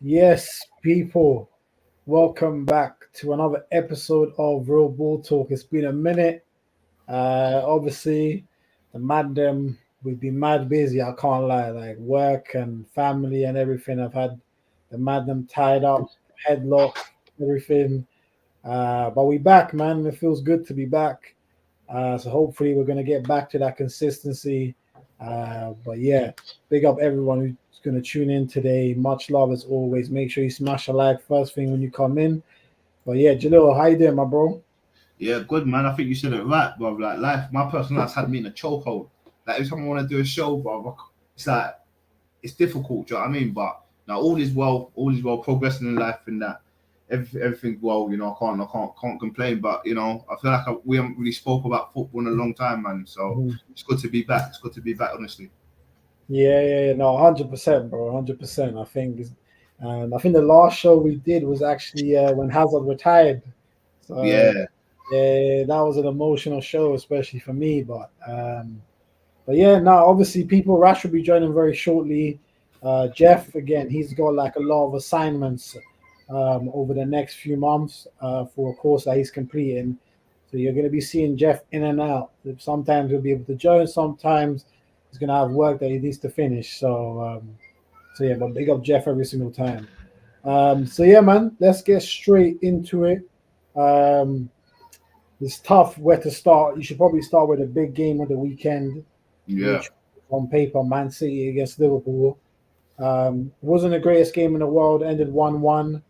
Yes, people, welcome back to another episode of Real Ball Talk. It's been a minute. Obviously, the mandem, we've been mad busy. I can't lie, like work and family and everything. I've had the mandem tied up, headlock, everything. But we back, man. It feels good to be back. So hopefully we're gonna get back to that consistency. But yeah, big up everyone who's gonna tune in today. Much love as always. Make sure you smash a like first thing when you come in. But yeah, Jalil, how you doing, my bro? Yeah, good man. I think you said it right, bro. Like life, my personal life's had me in a chokehold. Like every time I want to do a show, bro, it's like it's difficult. Do you know what I mean? But now all is well, progressing in life and that. Everything's well. I can't complain. But I feel like we haven't really spoke about football in a long time, man. So Mhm. it's good to be back. It's good to be back, honestly. Yeah. No, 100%, bro, 100%. I think the last show we did was actually when Hazard retired. So Yeah, yeah, that was an emotional show, especially for me. But yeah, now obviously people Rash will be joining very shortly. Jeff again, he's got like a lot of assignments over the next few months for a course that he's completing. So you're going to be seeing Jeff in and out. Sometimes he'll be able to join. Sometimes he's going to have work that he needs to finish. So yeah, but big up Jeff every single time. So yeah, man, let's get straight into it. Um, it's tough where to start. You should probably start with a big game of the weekend, yeah, which on paper, Man City against Liverpool. Wasn't the greatest game in the world, ended 1-1.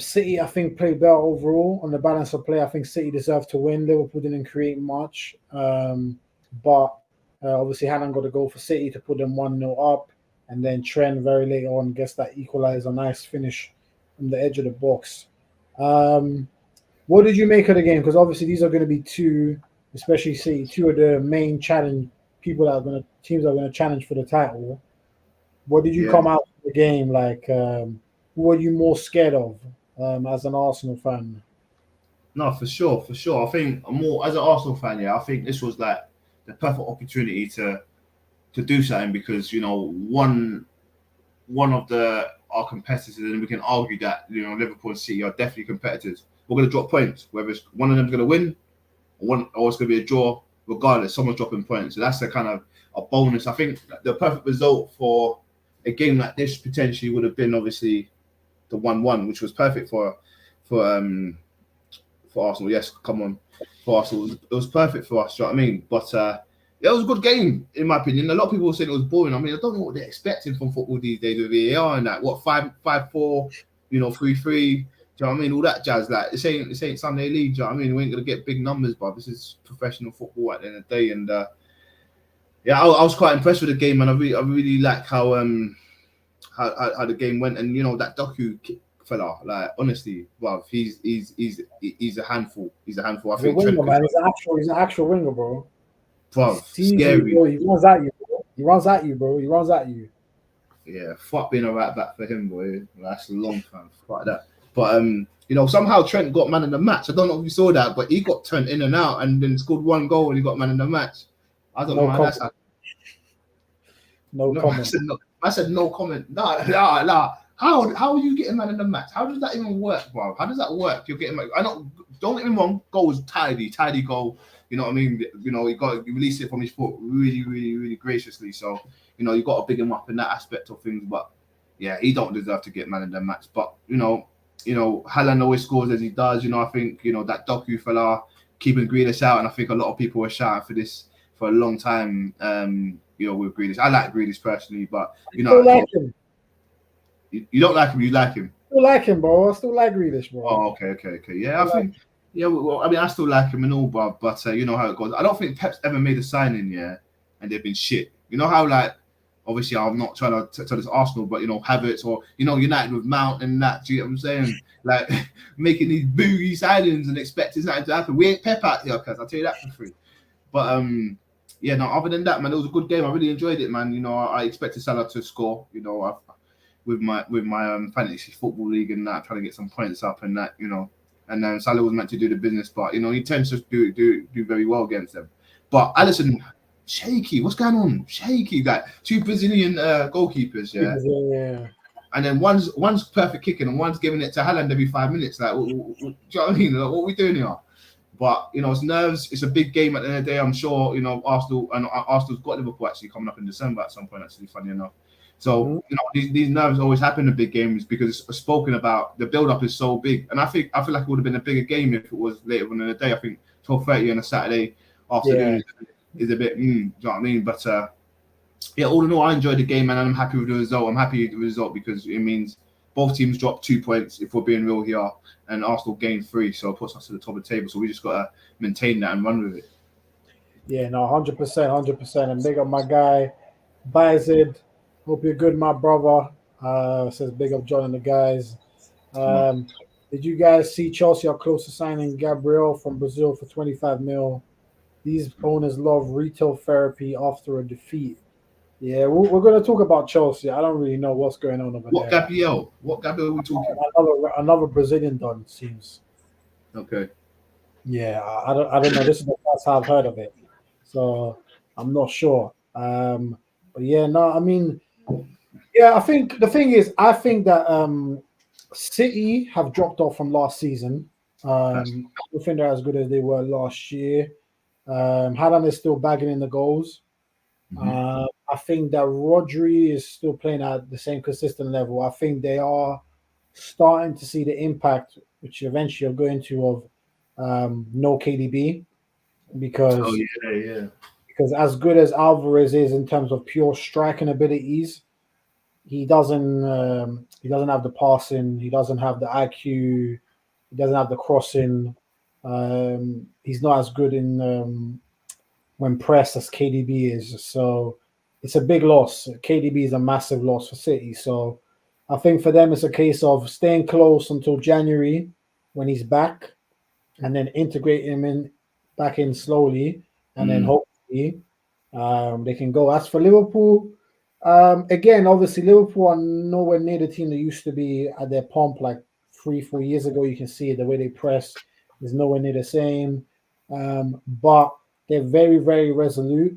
City, I think, played better overall on the balance of play. I think City deserved to win. Liverpool didn't create much, but obviously Haaland got a goal for City to put them 1-0 up. And then Trent very late on gets that equalizer, nice finish from the edge of the box. Um, what did you make of the game? Because obviously these are going to be two, especially City, two of the main challenge people that are going to teams that are going to challenge for the title. What did you yeah. come out of the game like? Who were you more scared of as an Arsenal fan? No, for sure, for sure. I think more as an Arsenal fan, yeah. I think this was like the perfect opportunity to do something because one of the our competitors, and we can argue that Liverpool and City are definitely competitors. We're going to drop points, whether it's one of them's going to win or it's going to be a draw. Regardless, someone's dropping points, so that's a kind of a bonus. I think the perfect result for a game like this potentially would have been obviously the 1-1, which was perfect for um for Arsenal. Yes, come on, for Arsenal, it was perfect for us. Do you know what I mean? But yeah, it was a good game in my opinion. A lot of people were saying it was boring. I mean, I don't know what they're expecting from football these days with VAR and that. What 5-4, 3-3. Do you know what I mean? All that jazz. Like this ain't Sunday League. Do you know what I mean? We ain't gonna get big numbers, but this is professional football at the end of the day. And yeah, I was quite impressed with the game, and I really like how the game went. And that fella, like honestly, well, he's a handful. He's a handful. I He's a think winger, Trent could, man. He's an actual winger, bro. bro, He's easy, scary. bro. He runs at you, bro. He runs at you, bro. He runs at you. Yeah, fuck being a right back for him, boy. That's a long time. Fuck that. But somehow Trent got man in the match. I don't know if you saw that, but he got turned in and out and then scored one goal and he got man in the match. I don't know No how that's comment. happened. No No, I comment. said no. I said no comment. Nah. How are you getting man in the match? How does that even work, bro? How does that work? You're getting man. I don't get me wrong. Goal was tidy goal. You know what I mean? He released it from his foot really, really, really graciously. So you got to big him up in that aspect of things. But yeah, he don't deserve to get man in the match. But Haaland always scores as he does. I think that Doku fella keeping Grealish out, and I think a lot of people were shouting for this for a long time. With Grealish, I like Grealish personally, but I still like him. you don't like him. You like him. Still like him, bro. I still like Grealish, bro. Oh, okay. Yeah, Still I like think. Yeah, well, I mean, I still like him and all, but you know how it goes. I don't think Pep's ever made a signing, yeah, and they've been shit. You know how obviously I'm not trying to tell this Arsenal, but Havertz or United with Mount and that. Do you know what I'm saying? Like making these boogie signings and expecting something to happen. We ain't Pep out here, cuz I'll tell you that for free. But yeah, no. Other than that, man, it was a good game. I really enjoyed it, man. I expected Salah to score. With my fantasy football league and that, trying to get some points up and that. And then Salah was meant to do the business, but he tends to do very well against them. But Alisson, shaky. What's going on? Shaky. Like two Brazilian goalkeepers, yeah. Yeah. and then one's perfect kicking and one's giving it to Haaland every 5 minutes. Like, do you know what I mean? Like, what are we doing here? But it's nerves. It's a big game at the end of the day. I'm sure Arsenal's got Liverpool actually coming up in December at some point. Actually, funny enough. So these nerves always happen in big games because it's spoken about. The build up is so big, and I feel like it would have been a bigger game if it was later on in the day. I think 12:30 on a Saturday afternoon is a bit. Do you know what I mean? But all in all, I enjoyed the game and I'm happy with the result. I'm happy with the result because it means both teams dropped 2 points, if we're being real here, and Arsenal gained 3, so it puts us to the top of the table. So we just got to maintain that and run with it. Yeah, no, 100%. And big up my guy, Bayezid. Hope you're good, my brother. Says big up John and the guys. Did you guys see Chelsea are close to signing Gabriel from Brazil for 25 mil? These owners love retail therapy after a defeat. Yeah, we're going to talk about Chelsea. I don't really know what's going on over there. What Gabriel are we talking about? Another Brazilian don, it seems. Okay. Yeah, I don't know. This is the first time I've heard of it, so I'm not sure. But yeah, no, I mean, yeah, I think the thing is, I think that City have dropped off from last season. I don't think they're as good as they were last year. Haaland is still bagging in the goals. I think that Rodri is still playing at the same consistent level. I think they are starting to see the impact, which eventually are going to, of no KDB, because as good as Alvarez is in terms of pure striking abilities, he doesn't have the passing, he doesn't have the IQ, he doesn't have the crossing. He's not as good in when pressed as KDB is. So it's a big loss. KDB is a massive loss for City. So I think for them, it's a case of staying close until January when he's back and then integrate him back in slowly. And then hopefully they can go. As for Liverpool, again, obviously Liverpool are nowhere near the team they used to be at their pomp like 3-4 years ago. You can see it, the way they press is nowhere near the same. But they're very, very resolute.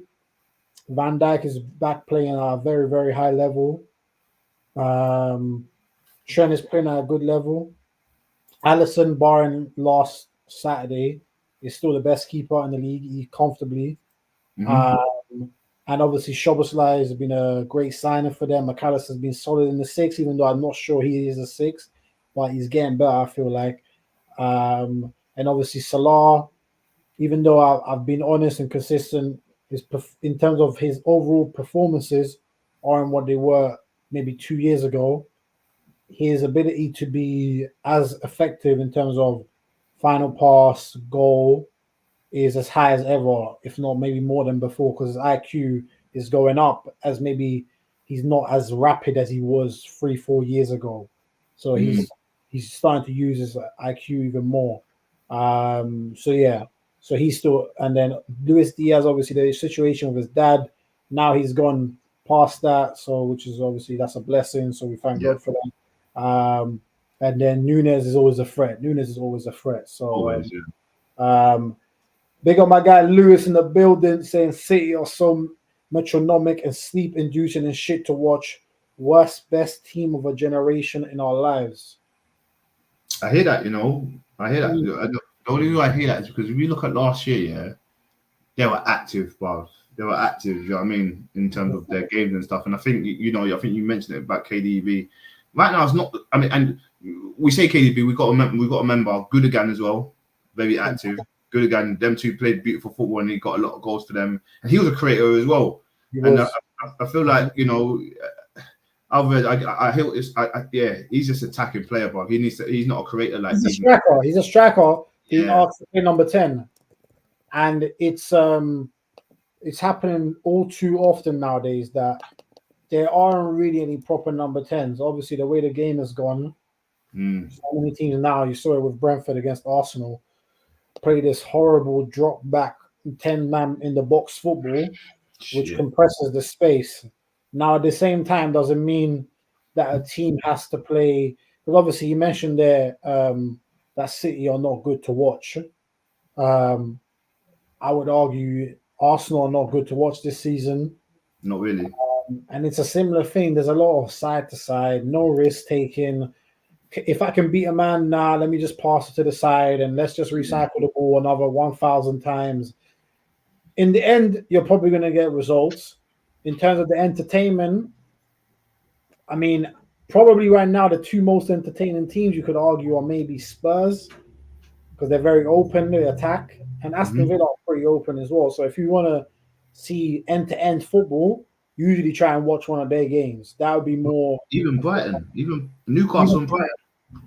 Van Dijk is back playing at a very, very high level. Trent is playing at a good level. Alisson, barring last Saturday, is still the best keeper in the league comfortably. And obviously, Szoboszlai has been a great signing for them. McAllister has been solid in the 6, even though I'm not sure he is a 6, but he's getting better, I feel like. And obviously, Salah, even though I've been honest and consistent, in terms of his overall performances aren't what they were maybe 2 years ago. His ability to be as effective in terms of final pass, goal, is as high as ever, if not maybe more than before, because his IQ is going up as maybe he's not as rapid as he was 3-4 years ago. So he's starting to use his IQ even more. So he's still, and then Luis Diaz, obviously the situation with his dad, now he's gone past that, so which is obviously that's a blessing. So we thank God for that. And then Nunes is always a threat. So big on my guy Lewis in the building saying City are so metronomic and sleep inducing and shit to watch. Worst best team of a generation in our lives. I hear that, The only reason I hear that is because if you look at last year, they were active, bro. They were active, you know what I mean, in terms of their games and stuff. And I think, I think you mentioned it about KDB. Right now, it's not, I mean, and we say KDB, we've got to remember Gundogan as well, very active. Gundogan, them two played beautiful football and he got a lot of goals for them. And he was a creator as well. And I feel like, Alvarez, he's just an attacking player, bro. He's not a creator like he's a striker. He's a striker being asked to play number 10. And it's happening all too often nowadays that there aren't really any proper number 10s. Obviously, the way the game has gone, so many teams now, you saw it with Brentford against Arsenal, play this horrible drop back 10-man in the box football, which compresses the space. Now, at the same time, doesn't mean that a team has to play, because obviously you mentioned there that City are not good to watch. I would argue Arsenal are not good to watch this season. Not really. And it's a similar thing. There's a lot of side to side, no risk taking. If I can beat a man, let me just pass it to the side and let's just recycle the ball another 1,000 times. In the end, you're probably going to get results. In terms of the entertainment, I mean, probably right now, the two most entertaining teams you could argue are maybe Spurs, because they're very open, they attack, and Aston Villa are pretty open as well. So if you want to see end-to-end football, usually try and watch one of their games. That would be more. Even Brighton, even Newcastle and Brighton.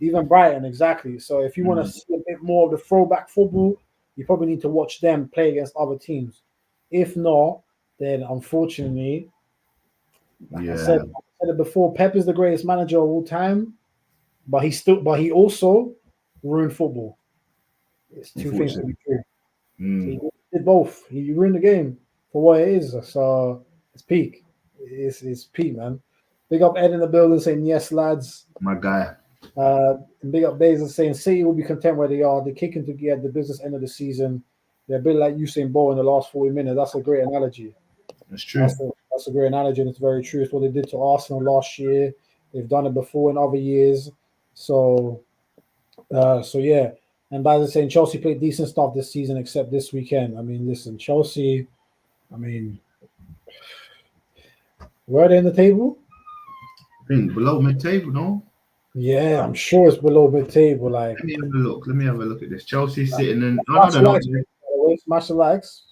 Even Brighton, exactly. So if you want to see a bit more of the throwback football, you probably need to watch them play against other teams. If not, then unfortunately, I said it before, Pep is the greatest manager of all time, but he also ruined football. It's two things to be true. He did both. He ruined the game for what it is. So it's peak. It's peak, man. Big up Ed in the building saying yes, lads. My guy. And big up Basil saying City will be content where they are. They're kicking to get the business end of the season. They're a bit like Usain Bolt in the last 40 minutes. That's a great analogy. That's true. That's a great analogy, and it's very true. It's what they did to Arsenal last year. They've done it before in other years. So yeah. And Basil saying Chelsea played decent stuff this season, except this weekend. I mean, listen, Chelsea. I mean, where are they in the table? I think below mid-table, no? Yeah, I'm sure it's below mid-table. Like, let me have a look at this. Chelsea sitting in. Smash the likes.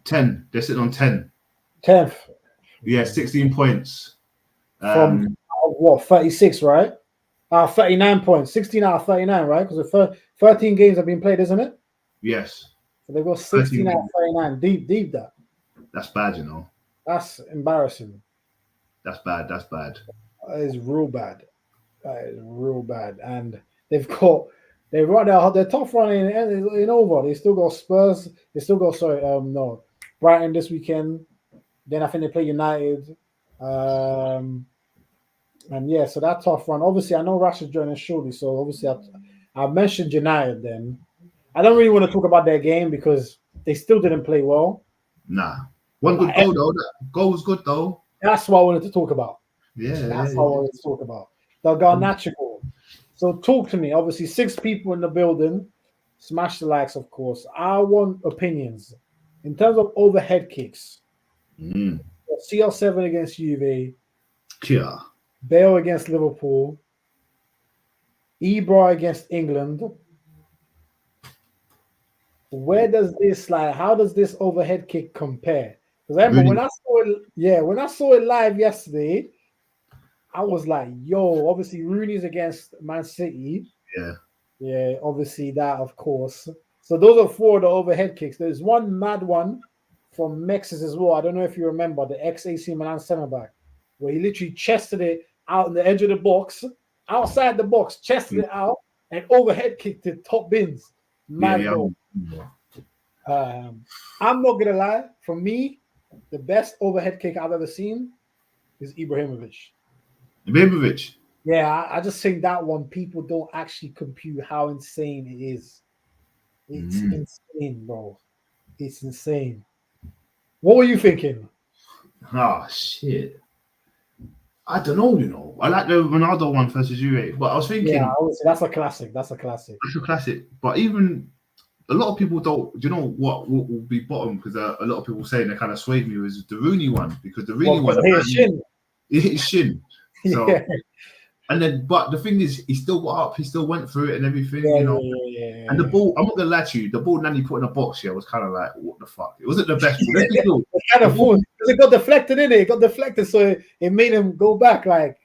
10. They're sitting on 10. 10th. Yeah, 16 points. From what, 36, right? 39 points. 16 out of 39, right? Because the 13 games have been played, isn't it? Yes. So they've got 16 out of 39. Deep that. That's bad, you know. That's embarrassing. That's bad. That is real bad. That is real bad. And they've run their tough run in over. They still got Spurs. They still got Brighton this weekend. Then I think they play United. And yeah, so that tough run. Obviously, I know Rash is joining shortly, so obviously I mentioned United then. I don't really want to talk about their game because they still didn't play well. Nah. One good goal though. That goal was good though. That's what I wanted to talk about. Yeah. That's what I wanted to talk about. The Garnacho goal. So talk to me. Obviously, 6 people in the building. Smash the likes, of course. I want opinions. In terms of overhead kicks. CL7 against Juve. Yeah. Bale against Liverpool. Ibra against England. Where does this how does this overhead kick compare? Because I remember when I saw it live yesterday, I was like, yo, obviously Rooney's against Man City. Yeah. Yeah, obviously that, of course. So those are 4 of the overhead kicks. There's one mad one from Mexis as well. I don't know if you remember the ex-AC Milan centre back, where he literally chested it out in the edge of the box, outside the box, chested it out, and overhead kicked it top bins. Mad goal. I'm not gonna lie. For me, the best overhead kick I've ever seen is Ibrahimovic. Yeah, I just think that one people don't actually compute how insane it is. It's insane, bro. It's insane. What were you thinking? Oh shit. I don't know, you know. I like the Ronaldo one versus Juve, but I was thinking that's a classic. That's a classic. But even a lot of people don't. Do you know what will be bottom? Because a lot of people saying they kind of swayed me was the Rooney one, because the Rooney one he hit his shin. So, yeah. And then, but the thing is, he still got up, he still went through it and everything, you know. Yeah. And the ball, I'm not gonna lie to you, the ball Nanny put in a box here was kind of like, what the fuck? It wasn't the best ball. It's kind of fun because it got deflected in it. It got deflected, so it made him go back. Like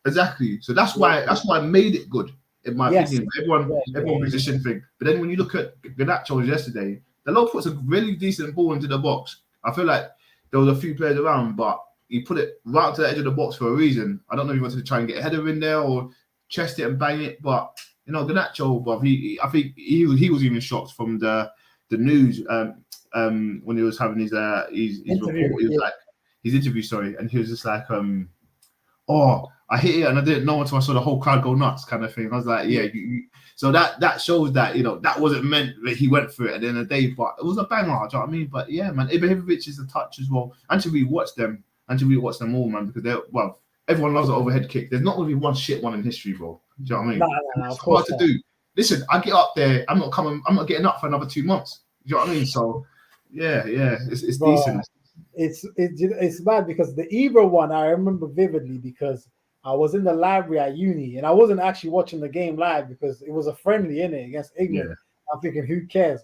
exactly. So that's why I made it good, in my opinion. Everyone musician thing. But then when you look at Garnacho yesterday, the Lord puts a really decent ball into the box. I feel like there was a few players around, but he put it right to the edge of the box for a reason. I don't know if he wanted to try and get a header in there or chest it and bang it, but you know, Garnacho, but I think he was even shocked from the news when he was having his interview. Report. He was like his interview, and he was just like, oh, I hit it and I didn't know until I saw the whole crowd go nuts, kind of thing. I was like, yeah. So that shows that, you know, that wasn't meant that he went through it at the end of the day, but it was a banger. Do you know what I mean? But yeah, man, Ibrahimovic is a touch as well. And to rewatch them. to rewatch them all, man, because everyone loves the overhead kick. There's not going to be one shit one in history, bro. Do you know what I mean? Nah, it's hard to do. Listen, I get up there. I'm not getting up for another 2 months. Do you know what I mean? So, yeah, it's bro, decent. It's bad because the Ebro one I remember vividly because I was in the library at uni and I wasn't actually watching the game live because it was a friendly innit against England. Yeah. I'm thinking, who cares?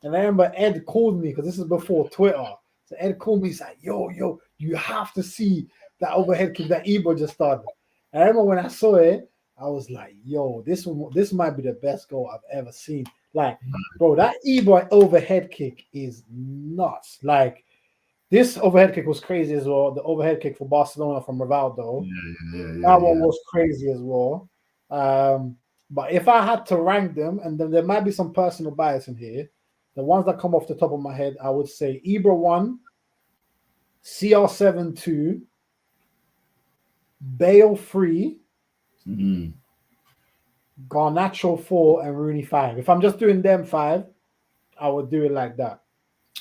And I remember Ed called me because this is before Twitter. So Ed called me, he's like, yo, you have to see that overhead kick that Ebro just started. And I remember when I saw it, I was like, yo, this might be the best goal I've ever seen. Like, bro, that Ebro overhead kick is nuts. Like, this overhead kick was crazy as well. The overhead kick for Barcelona from Rivaldo. That one was crazy as well. But if I had to rank them, and then there might be some personal bias in here, the ones that come off the top of my head, I would say Ibra 1, CR7 2, Bale 3, Garnacho 4, and Rooney 5. If I'm just doing them 5, I would do it like that.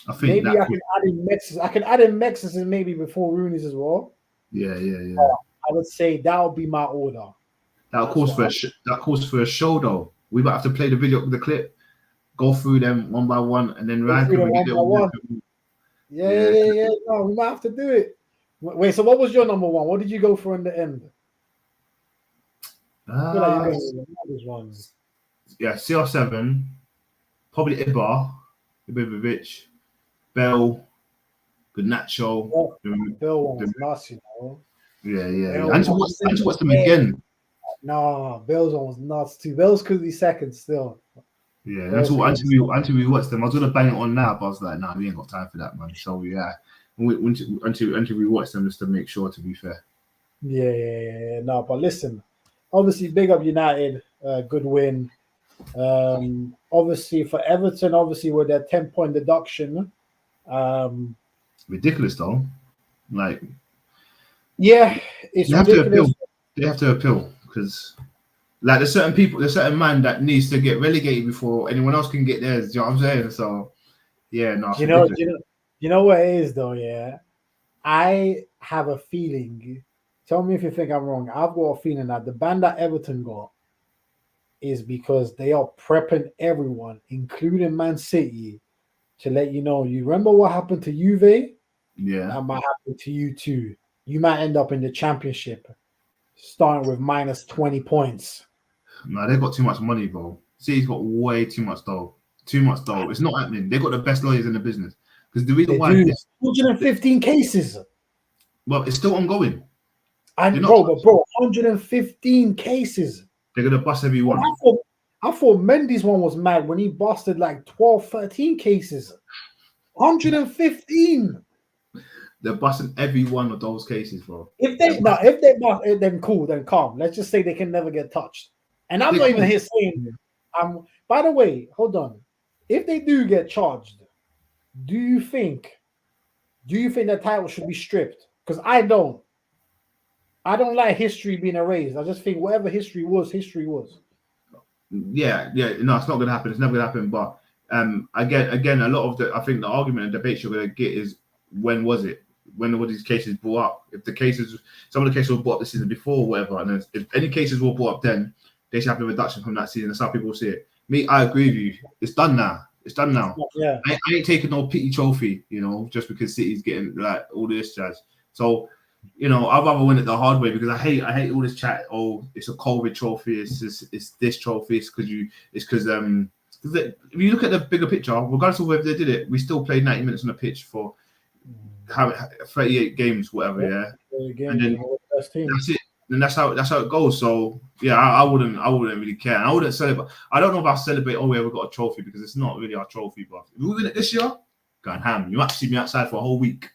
I think maybe I can add in Mexis. I can add in Mexis and maybe before Rooney's as well. Yeah. I would say that would be my order. That calls for a show though. We might have to play the video, the clip, go through them one by one, and then rank them. Yeah. No, we might have to do it. Wait, so what was your number 1? What did you go for in the end? CR7, probably Ibrahimovic, Bell, Garnacho. Bell was nuts, you know. Yeah. I need to watch them again. No, Bell's one was nuts too. Bell's could be second still. Yeah, until we watch them. I was gonna bang it on now, but I was like, nah, we ain't got time for that, man. So yeah, until we watch them just to make sure. To be fair. Yeah. No, but listen, obviously, big up United. Good win. Obviously for Everton, with their 10-point deduction. Ridiculous though. Like, yeah, it's ridiculous. They have to appeal because, like, there's certain man that needs to get relegated before anyone else can get theirs. Do you know what I'm saying? So, yeah, no. You know what it is though. Yeah, I have a feeling. Tell me if you think I'm wrong. I've got a feeling that the ban that Everton got is because they are prepping everyone, including Man City, to let you know. You remember what happened to Juve? Yeah, that might happen to you too. You might end up in the Championship, starting with minus 20 points. No, they've got too much money, bro. City's got way too much dough. It's not happening. They've got the best lawyers in the business. Because the reason why 115 cases. Well, it's still ongoing. Bro, 115 cases. They're gonna bust everyone. I thought Mendy's one was mad when he busted like 12, 13 cases. 115. They're busting every one of those cases, bro. If they bust, then cool, then calm. Let's just say they can never get touched. And I'm not even here saying. By the way, hold on. If they do get charged, do you think the title should be stripped? Because I don't like history being erased. I just think whatever history was. Yeah. No, it's not going to happen. It's never going to happen. But again, a lot of I think the argument and debate you're going to get is when was it? When were these cases brought up? If some of the cases were brought up the season before, or whatever, and if any cases were brought up then, they should have a reduction from that season. That's how people see it. Me, I agree with you. It's done now. Yeah. I ain't taking no pity trophy, just because City's getting like all this jazz. So, I'd rather win it the hard way because I hate all this chat. Oh, it's a COVID trophy. It's this trophy. It's because if you look at the bigger picture, regardless of whether they did it, we still played 90 minutes on the pitch for 38 games, whatever. Yeah, and then that's it. And that's how it goes. So yeah, I wouldn't really care. And I wouldn't celebrate. I don't know if I'll celebrate. Oh yeah, we got a trophy because it's not really our trophy. But if we win it this year, going ham. You might see me outside for a whole week.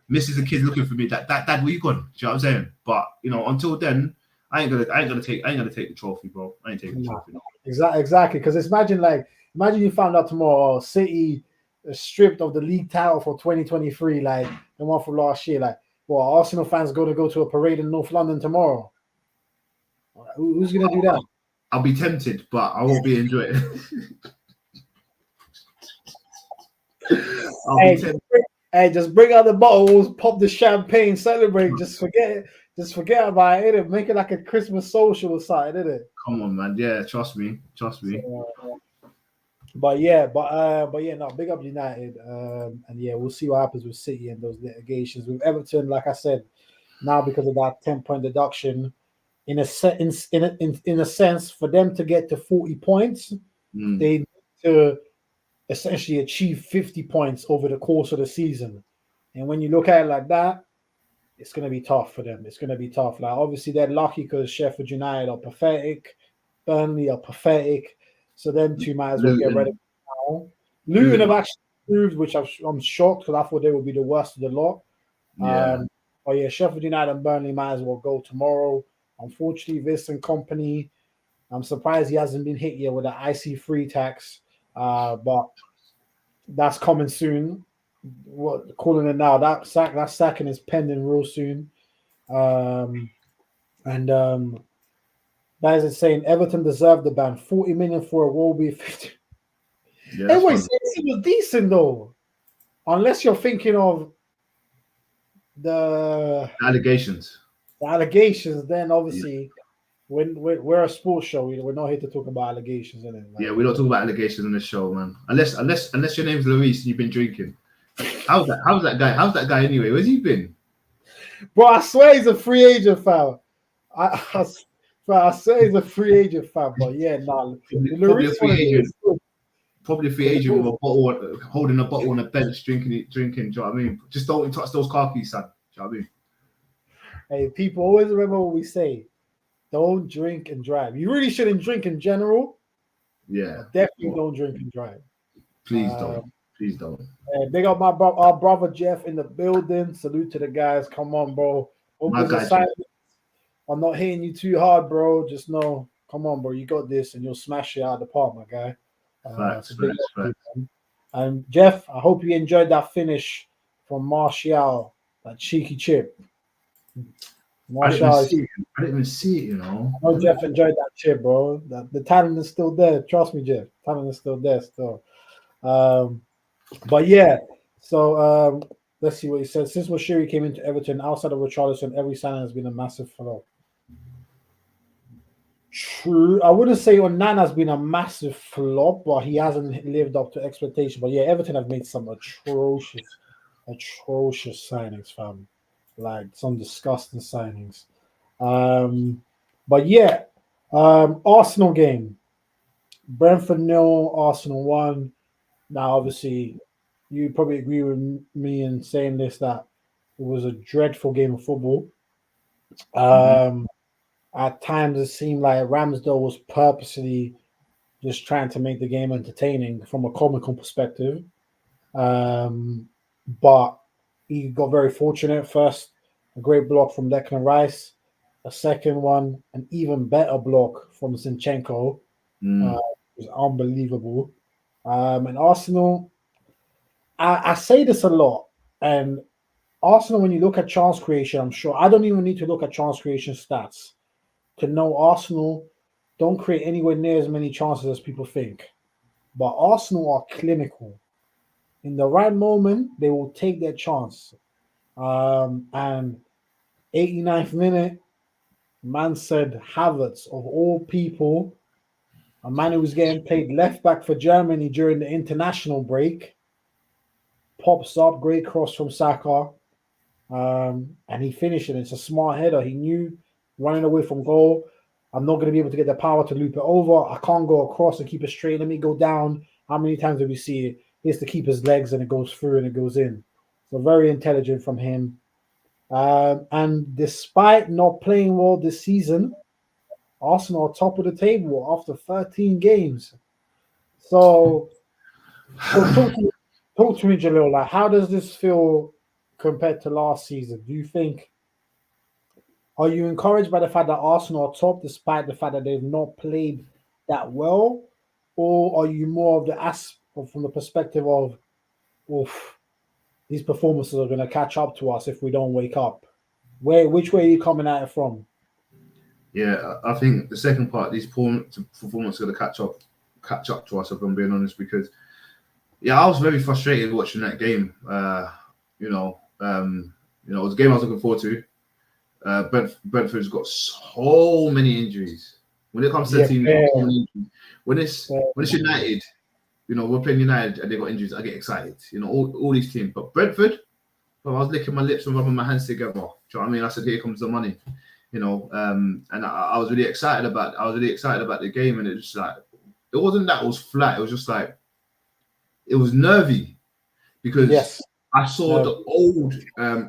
Misses the kids looking for me. Dad, where you gone? Do you know what I'm saying? But until then, I ain't gonna take the trophy, bro. I ain't taking the trophy. No. Exactly. Because imagine you found out tomorrow City stripped of the league title for 2023, like the one from last year. Like, well, Arsenal fans going to go to a parade in North London tomorrow. Who's gonna do that? I'll be tempted, but I won't be enjoying it. Hey, just bring out the bottles, pop the champagne, celebrate. Just forget about it. Innit? Make it like a Christmas social or something, innit? Come on, man. Yeah, trust me. But yeah, no, big up United. And yeah, we'll see what happens with City and those litigations. With Everton, like I said, now because of that 10-point deduction, in a sense, for them to get to 40 points, they need to essentially achieve 50 points over the course of the season. And when you look at it like that, it's going to be tough for them. It's going to be tough. Like, obviously, they're lucky because Sheffield United are pathetic. Burnley are pathetic. So them two might as well get rid of it now. Luton have actually improved, which I'm shocked because I thought they would be the worst of the lot. Yeah. But yeah, Sheffield United and Burnley might as well go tomorrow. Unfortunately, Vincent Company, I'm surprised he hasn't been hit yet with the IC3 tax. But that's coming soon. What calling it now? That sacking is pending real soon. That is saying Everton deserved the ban. 40 million for a Wolby 50. Yeah, Everyone says he was decent though. Unless you're thinking of the allegations. Then obviously we're a sports show. We're not here to talk about allegations, innit? Yeah, we don't talk about allegations on this show, man. Unless your name's Luis and you've been drinking. How's that guy? How's that guy anyway? Where's he been? Bro, I swear he's a free agent, fam. I swear he's a free agent, fam. But yeah, probably a free agent. Probably a free agent with a bottle, holding a bottle on a bench, drinking. Do you know what I mean? Just don't touch those car keys, son. Do you know what I mean? Hey, people always remember what we say. Don't drink and drive. You really shouldn't drink in general. Yeah. Definitely don't drink and drive. Please don't. Please don't. Hey, big up our brother Jeff in the building. Salute to the guys. Come on, bro. I'm not hitting you too hard, bro. Just know, come on, bro. You got this, and you'll smash it out of the park, my guy. Facts. And Jeff, I hope you enjoyed that finish from Martial, that cheeky chip. Martial, I didn't even see it, you know. I know Jeff enjoyed that chip, bro. The talent is still there. Trust me, Jeff. Talent is still there, still. But yeah, so let's see what he said. Since Moshiri came into Everton, outside of Richarlison, every signing has been a massive flop. True. I wouldn't say Onana has been a massive flop, but he hasn't lived up to expectation. But yeah, Everton have made some atrocious signings, fam. Like some disgusting signings. But yeah, Arsenal game. Brentford 0, Arsenal 1. Now, obviously, you probably agree with me in saying this, that it was a dreadful game of football. At times, it seemed like Ramsdale was purposely just trying to make the game entertaining from a comical perspective. But he got very fortunate. First, a great block from Declan Rice. A second one, an even better block from Zinchenko. It was unbelievable. And Arsenal, I say this a lot. And Arsenal, when you look at chance creation, I'm sure I don't even need to look at chance creation stats to know Arsenal don't create anywhere near as many chances as people think. But Arsenal are clinical. In the right moment, they will take their chance. And 89th minute, man said Havertz, of all people, a man who was getting played left back for Germany during the international break, pops up, great cross from Saka, and he finished it. It's a smart header. He knew running away from goal, I'm not going to be able to get the power to loop it over. I can't go across and keep it straight. Let me go down. How many times do we see it? He has to keep his legs and it goes through and it goes in. So very intelligent from him. And despite not playing well this season, Arsenal are top of the table after 13 games. So talk to me, Jalil. Like, how does this feel compared to last season? Are you encouraged by the fact that Arsenal are top despite the fact that they've not played that well? Or are you more of from the perspective of, these performances are going to catch up to us if we don't wake up? Which way are you coming at it from? Yeah, I think the second part, these performances are going to catch up to us, if I'm being honest, because I was very frustrated watching that game. It was a game I was looking forward to. Brentford's got so many injuries. When it comes to the team, they've got so many injuries. When it's United, we're playing United and they got injuries, I get excited. All these teams. But Brentford, well, I was licking my lips and rubbing my hands together. Do you know what I mean? I said, here comes the money. And I was really excited about the game, and it was like, it wasn't that it was flat, it was just like, it was nervy because I saw the old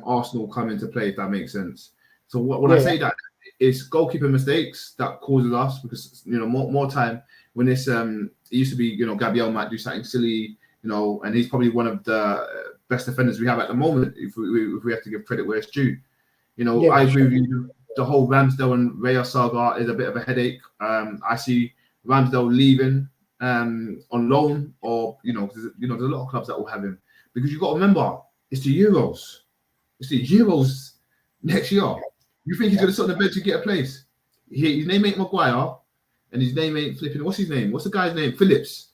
Arsenal come into play, if that makes sense. So when I say that, it's goalkeeper mistakes that causes us, because more time when it's it used to be Gabriel might do something silly, and he's probably one of the best defenders we have at the moment, if we have to give credit where it's due. I agree with you. The whole Ramsdale and Raya saga is a bit of a headache. I see Ramsdale leaving on loan, or there's a lot of clubs that will have him, because you've got to remember, it's the Euros. It's the Euros next year. You think he's going to sit on the bench to get a place? His name ain't Maguire, and his name ain't flipping. What's his name? What's the guy's name? Phillips.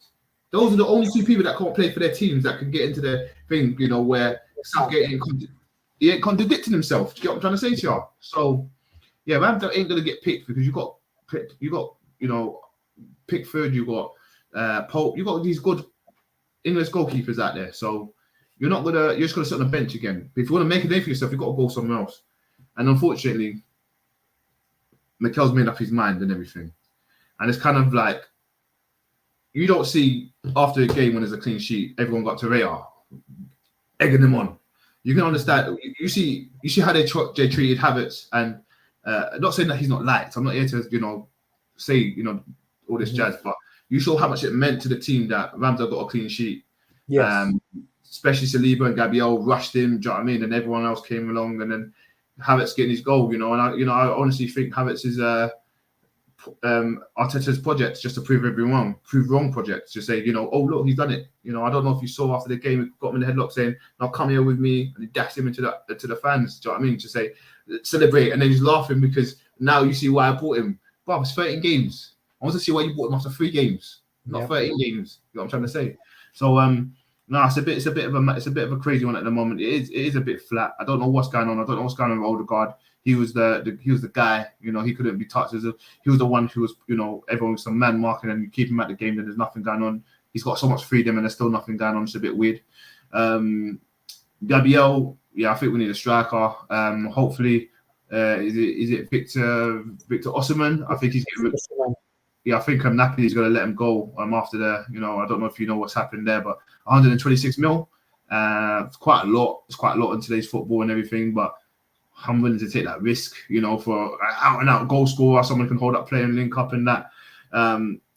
Those are the only two people that can't play for their teams that can get into the thing. Where Southgate ain't contradicting himself. Do you get what I'm trying to say to you? So yeah, Ramsdale ain't going to get picked, because you got Pickford, you got Pope, you got these good English goalkeepers out there. So you're just gonna sit on the bench again. But if you want to make a name for yourself, you've got to go somewhere else. And unfortunately, Mikel's made up his mind and everything. And it's kind of like, you don't see after a game when there's a clean sheet, everyone got to Raya, egging them on. You can understand. You see how they treated Havertz, and not saying that he's not liked. I'm not here to say all this jazz, but you saw how much it meant to the team that Ramsdale got a clean sheet. Yes. Especially Saliba and Gabriel rushed him. Do you know what I mean? And everyone else came along, and then Havertz getting his goal. And I honestly think Havertz is Arteta's project, just to prove everyone wrong project, to say, oh look, he's done it. I don't know if you saw after the game, he got him in the headlock saying, now come here with me, and he dashed him into the fans. Do you know what I mean? To say, celebrate, and then he's laughing because now you see why I bought him. Bro, it's 13 games. I want to see why you bought him after 3 games, not 13 games. You know what I'm trying to say? So no, it's a bit of a crazy one at the moment. It is a bit flat. I don't know what's going on. I don't know what's going on with Odegaard. He was the guy. He couldn't be touched. He was the one who was, everyone was some man marking, and you keep him at the game, then there's nothing going on. He's got so much freedom, and there's still nothing going on. It's a bit weird. Gabriel, yeah, I think we need a striker. Hopefully, is it Victor Osimhen? I think he's getting. Yeah, I think Napoli's going to let him go after the, I don't know if you know what's happened there, but 126 mil. It's quite a lot. It's quite a lot in today's football and everything, but I'm willing to take that risk, for an out-and-out goal scorer, someone can hold up play and link up and that.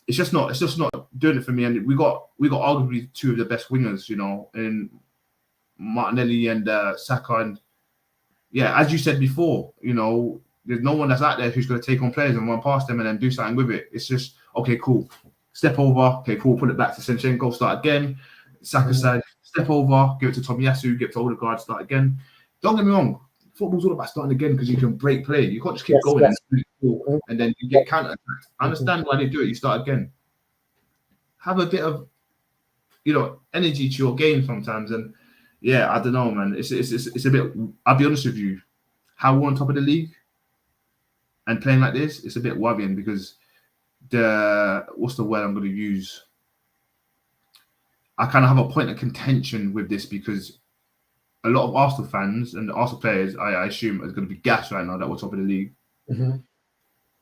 It's just not doing it for me. And we got arguably 2 of the best wingers, in Martinelli and Saka. And yeah, as you said before, there's no one that's out there who's going to take on players and run past them and then do something with it. It's just, okay, cool. Step over. Okay, cool. Put it back to Zinchenko. Start again. Saka side. Step over. Give it to Tomiyasu. Give it to Odegaard. Start again. Don't get me wrong. Football's all about starting again, because you can break play. You can't just keep going and then you get counter-attacked. I understand why they do it. You start again. Have a bit of, energy to your game sometimes. And yeah, I don't know, man. It's a bit. I'll be honest with you. How we're on top of the league and playing like this, it's a bit worrying, because what's the word I'm going to use? I kind of have a point of contention with this, because a lot of Arsenal fans and Arsenal players, I assume, are going to be gassed right now that we're top of the league. Mm-hmm.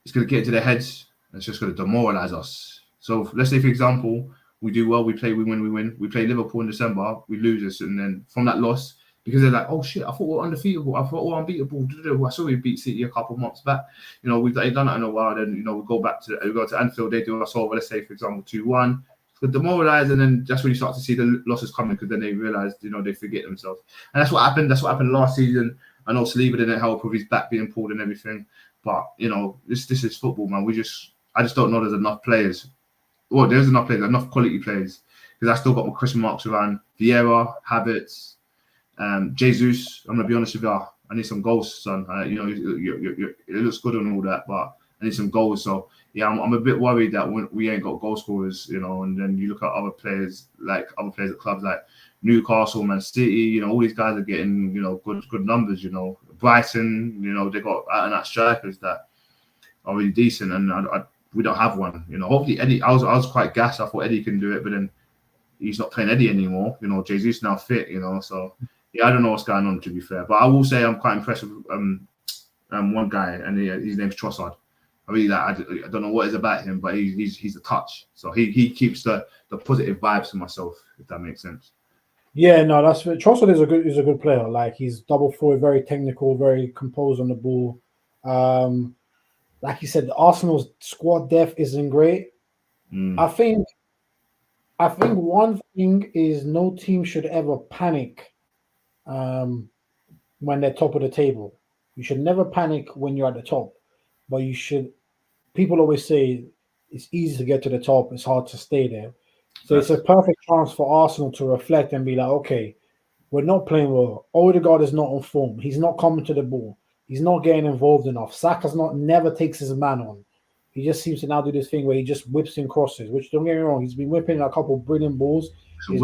It's going to get into their heads, and it's just going to demoralize us. So let's say, for example, we do well, we play, we win. We play Liverpool in December, we lose this, and then from that loss, because they're like, oh shit, I thought we were undefeatable. I thought we were unbeatable. I saw we beat City a couple of months back. We've done that in a while. Then, we go to Anfield, they do us over, let's say, for example, 2-1. It's demoralised, and then that's when you start to see the losses coming, because then they realise, they forget themselves. And that's what happened. That's what happened last season. I know Saliba didn't help with his back being pulled and everything. But, this is football, man. I just don't know there's enough players. Well, there's enough players, enough quality players. Because I still got my question marks around Vieira, Havertz, Jesus. I'm gonna be honest with you. I need some goals, son. It looks good and all that, but I need some goals. So yeah, I'm a bit worried that we ain't got goal scorers, and then you look at other players at clubs like Newcastle, Man City, all these guys are getting, good numbers, Brighton, they got out and out strikers that are really decent, and we don't have one, hopefully Eddie, I was quite gassed, I thought Eddie can do it, but then he's not playing Eddie anymore, Jesus now fit, so yeah, I don't know what's going on, to be fair, but I will say I'm quite impressed with one guy, and his name's Trossard. I really I don't know what is about him, but he's a touch. So he keeps the positive vibes to myself, if that makes sense. Yeah, no, that's Trossard is a good player. Like he's double forward, very technical, very composed on the ball. Like you said, Arsenal's squad depth isn't great. I think one thing is no team should ever panic when they're top of the table. You should never panic when you're at the top, but you should. People always say it's easy to get to the top, it's hard to stay there. So it's a perfect chance for Arsenal to reflect and be like, okay, we're not playing well. Odegaard is not on form. He's not coming to the ball. He's not getting involved enough. Saka's never takes his man on. He just seems to now do this thing where he just whips in crosses, which don't get me wrong, he's been whipping a couple of brilliant balls. His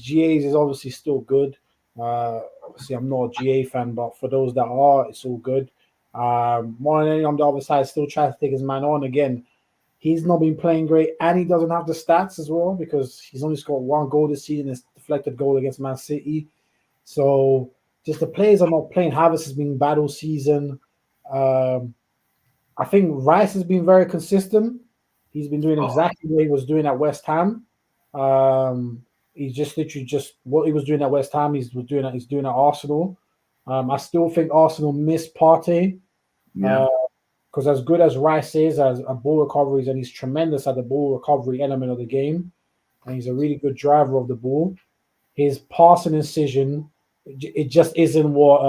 GAs is obviously still good. Obviously, I'm not a GA fan, but for those that are, it's all good. More than anything, on the other side, still trying to take his man on again. He's not been playing great, and he doesn't have the stats as well because he's only scored one goal this season. It's deflected goal against Man City. So just the players are not playing. Havertz has been bad all season. I think Rice has been very consistent. He's been doing exactly what he was doing at West Ham. He's just literally just what he was doing at West Ham. He's doing at Arsenal. I still think Arsenal missed Partey. Yeah. Because as good as Rice is as a ball recoveries, and he's tremendous at the ball recovery element of the game, and he's a really good driver of the ball, his passing incision, it just isn't what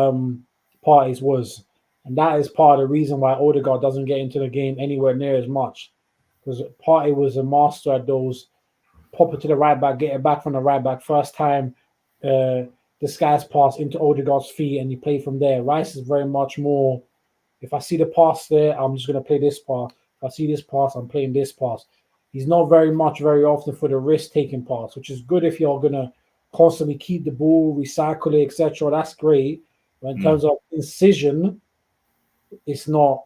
Partey's was. And that is part of the reason why Odegaard doesn't get into the game anywhere near as much. Because Partey was a master at those, pop it to the right back, get it back from the right back, first time, disguise pass into Odegaard's feet, and you play from there. Rice is very much more, if I see the pass there, I'm just going to play this pass. If I see this pass, I'm playing this pass. He's not very often for the risk-taking pass, which is good if you're going to constantly keep the ball, recycle it, etc. That's great. But in terms of incision, it's not.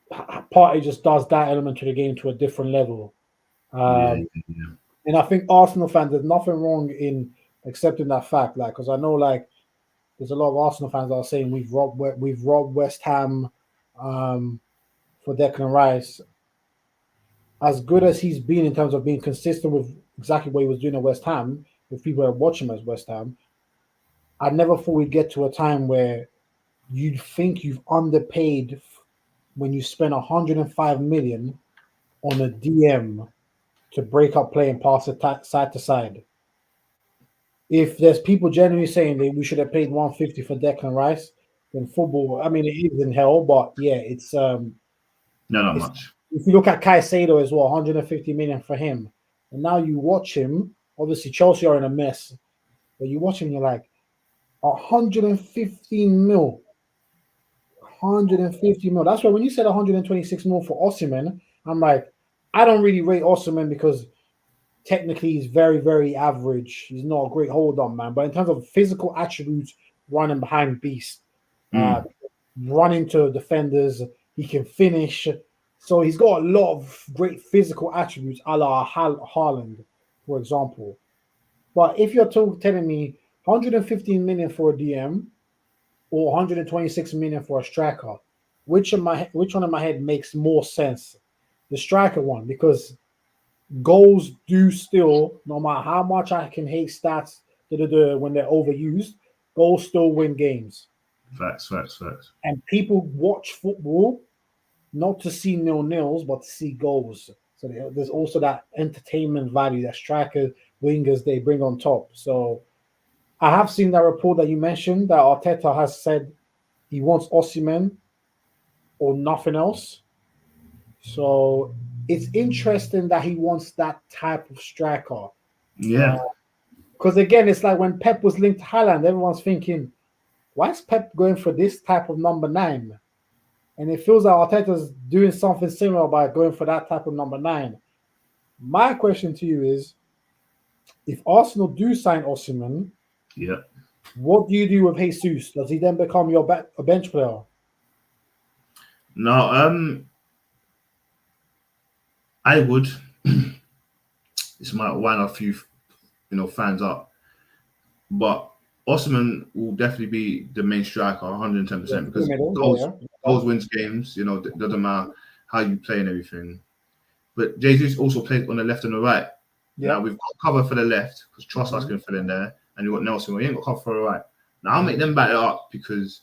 Partey just does that element to the game to a different level. And I think Arsenal fans, there's nothing wrong in accepting that fact. Like, because I know, like, there's a lot of Arsenal fans that are saying we've robbed West Ham for Declan Rice. As good as he's been in terms of being consistent with exactly what he was doing at West Ham, if people are watching him as West Ham, I never thought we'd get to a time where you'd think you've underpaid when you spend 105 million on a DM to break up play and pass it side to side. If there's people genuinely saying that we should have paid 150 for Declan Rice, then football, I mean, it is in hell, but yeah, it's not much. If you look at Caicedo as well, 150 million for him, and now you watch him. Obviously, Chelsea are in a mess, but you watch him, you're like 115 mil. 150 mil. That's why when you said 126 mil for Osimhen, I'm like, I don't really rate Osimhen because technically he's very, very average. He's not a great hold-on man. But in terms of physical attributes, running behind beast, running to defenders, he can finish. So he's got a lot of great physical attributes, a la Haaland, for example. But if you're telling me 115 million for a DM or 126 million for a striker, which one in my head makes more sense? The striker one, because goals do still, no matter how much I can hate stats when they're overused, goals still win games. Facts. And people watch football not to see nil-nils, but to see goals. So there's also that entertainment value that strikers, wingers, they bring on top. So I have seen that report that you mentioned that Arteta has said he wants Osimhen or nothing else. So it's interesting that he wants that type of striker. Yeah. Because again, it's like when Pep was linked to Haaland, everyone's thinking, why is Pep going for this type of number 9? And it feels like Arteta's doing something similar by going for that type of number 9. My question to you is, if Arsenal do sign Osimhen, Yeah. what do you do with Jesus? Does he then become your a bench player? No, I would. This might wind a few, fans up, but Osman will definitely be the main striker, 110%, because goals wins games. Doesn't matter how you play and everything. But Jesus also plays on the left and the right. Now we've got cover for the left because Trossard's going to fill in there, and you've got Nelson. We ain't got cover for the right. Now I'll make them back it up because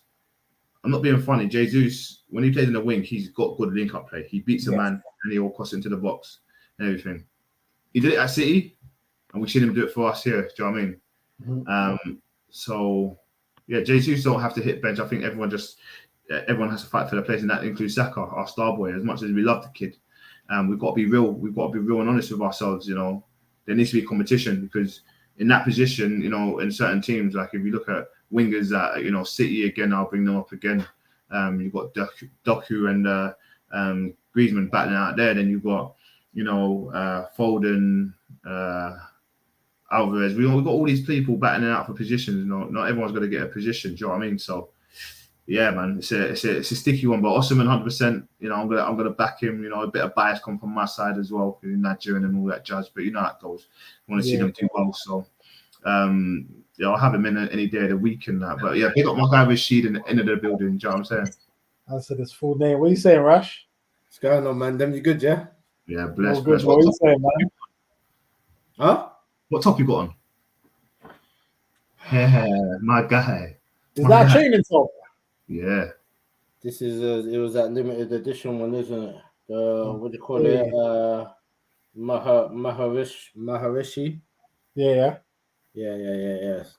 I'm not being funny. Jesus, when he plays in the wing, he's got good link-up play. He beats a man and he'll cross into the box and everything. He did it at City, and we've seen him do it for us here. Do you know what I mean? So, yeah, Jesus don't have to hit bench. I think everyone has to fight for their place, and that includes Saka, our star boy. As much as we love the kid, we've got to be real. We've got to be real and honest with ourselves. There needs to be competition because in that position, in certain teams, like if you look at wingers at City again, I'll bring them up again. You've got Doku and Griezmann battling out there. Then you've got Foden, Alvarez. We've got all these people battling out for positions. Not everyone's going to get a position. Do you know what I mean? So, yeah, man, it's a sticky one. But Osimhen, 100%. I'm gonna back him. A bit of bias come from my side as well, Nigerian and all that jazz. But how it goes. I want to see them do well. So, I'll have him in any day of the week and that. But yeah, pick up my guy Rashid in the end of the building. Do you know what I'm saying? I said his full name. What are you saying, Rash? What's going on, man? Them, you good, yeah? Yeah, bless. Good. What are you saying, man? Huh? What top you got on? Yeah, my guy. Is that a training top? Yeah. This is it was that limited edition one, isn't it? What do you call it? Maharishi. Yeah.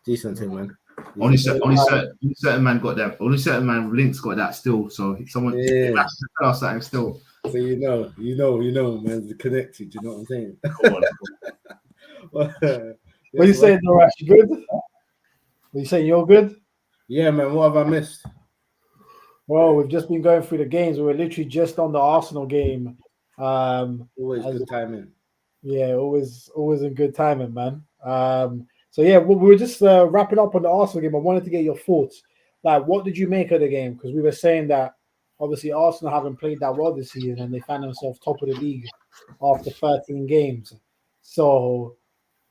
Decent thing, man. Only certain man got that. Only certain man links got that still. So someone tell us something still. So you know, man, connected. You know what I'm saying? What are you saying, though, Rash? You good? What you saying? You're good? Yeah, man. What have I missed? Well, we've just been going through the games. We were literally just on the Arsenal game. Always good timing. Yeah, always in good timing, man. So yeah, we were just wrapping up on the Arsenal game. I wanted to get your thoughts. Like, what did you make of the game? Because we were saying that obviously Arsenal haven't played that well this season, and they found themselves top of the league after 13 games. So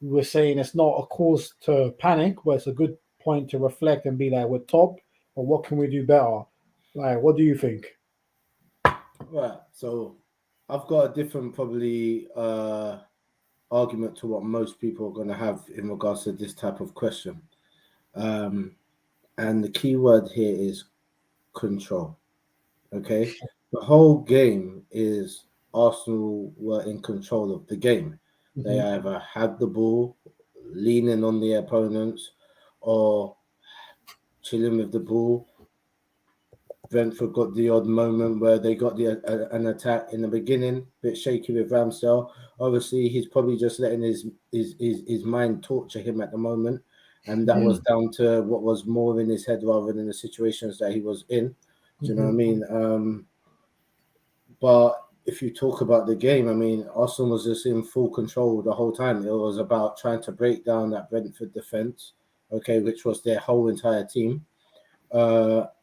we were saying it's not a cause to panic, but it's a good point to reflect and be like, we're top, but what can we do better? Like, what do you think? Right. So I've got a different probably argument to what most people are going to have in regards to this type of question. And the key word here is control. Okay. The whole game is Arsenal were in control of the game. Mm-hmm. They either had the ball, leaning on the opponents, or chilling with the ball. Brentford got the odd moment where they got an attack in the beginning, a bit shaky with Ramsdale. Obviously, he's probably just letting his mind torture him at the moment, and that was down to what was more in his head rather than the situations that he was in. Do you know what I mean? But if you talk about the game, I mean, Arsenal was just in full control the whole time. It was about trying to break down that Brentford defense, okay, which was their whole entire team.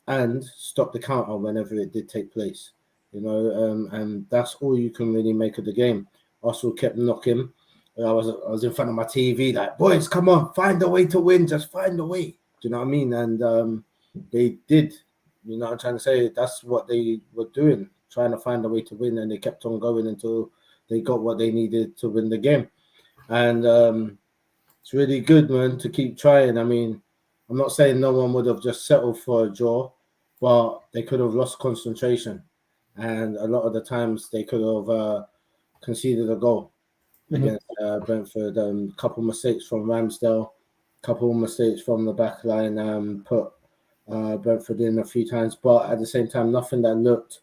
And stop the counter whenever it did take place, and that's all you can really make of the game. Arsenal kept knocking. I was in front of my TV like, boys, come on, find a way to win, just find a way. Do you know what I mean? And they did. You know what I'm trying to say? That's what they were doing, trying to find a way to win, and they kept on going until they got what they needed to win the game. And it's really good, man, to keep trying. I mean, I'm not saying no one would have just settled for a draw, but they could have lost concentration. And a lot of the times they could have conceded a goal against Brentford. A couple of mistakes from Ramsdale, couple of mistakes from the back line put Brentford in a few times. But at the same time, nothing that looked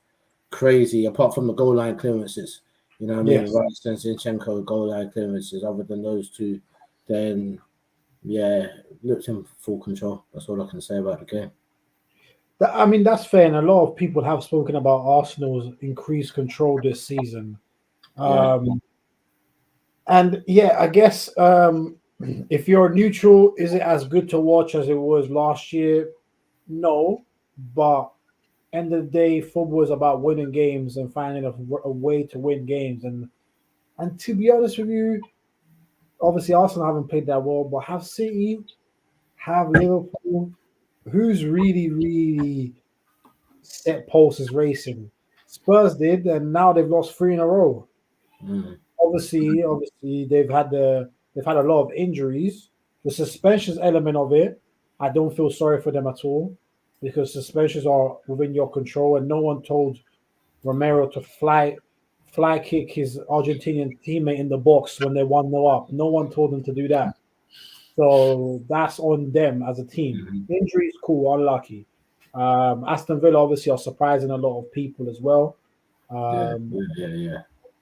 crazy, apart from the goal line clearances. You know what I mean? Rice and Zinchenko goal line clearances. Other than those two, then... yeah, looked in full control. That's all I can say about the game. I mean, that's fair, and a lot of people have spoken about Arsenal's increased control this season. And yeah, I guess if you're neutral, is it as good to watch as it was last year? No, but end of the day, football is about winning games and finding a way to win games. And to be honest with you, obviously Arsenal haven't played that well, but have City, have Liverpool, who's really set pulses racing. Spurs did, and now they've lost 3 in a row. Obviously, they've had a lot of injuries. The suspensions element of it, I don't feel sorry for them at all because suspensions are within your control, and no one told Romero to fly kick his Argentinian teammate in the box when they 1-0 up. No one told them to do that. So that's on them as a team. Injuries, cool, unlucky. Aston Villa obviously are surprising a lot of people as well.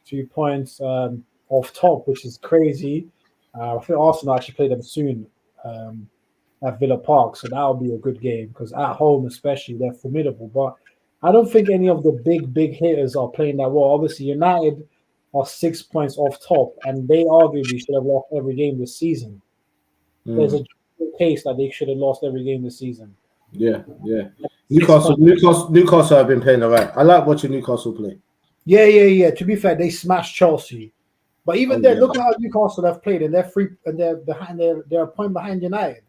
2 points off top, which is crazy. I think Arsenal actually play them soon at Villa Park, so that'll be a good game because at home, especially, they're formidable. But I don't think any of the big hitters are playing that well. Obviously, United are 6 points off top, and they arguably should have lost every game this season. There's a case that they should have lost every game this season. Yeah. Newcastle have been playing all right. I like watching Newcastle play. Yeah. To be fair, they smashed Chelsea, but even look at how Newcastle have played, and they're behind. They're a point behind United.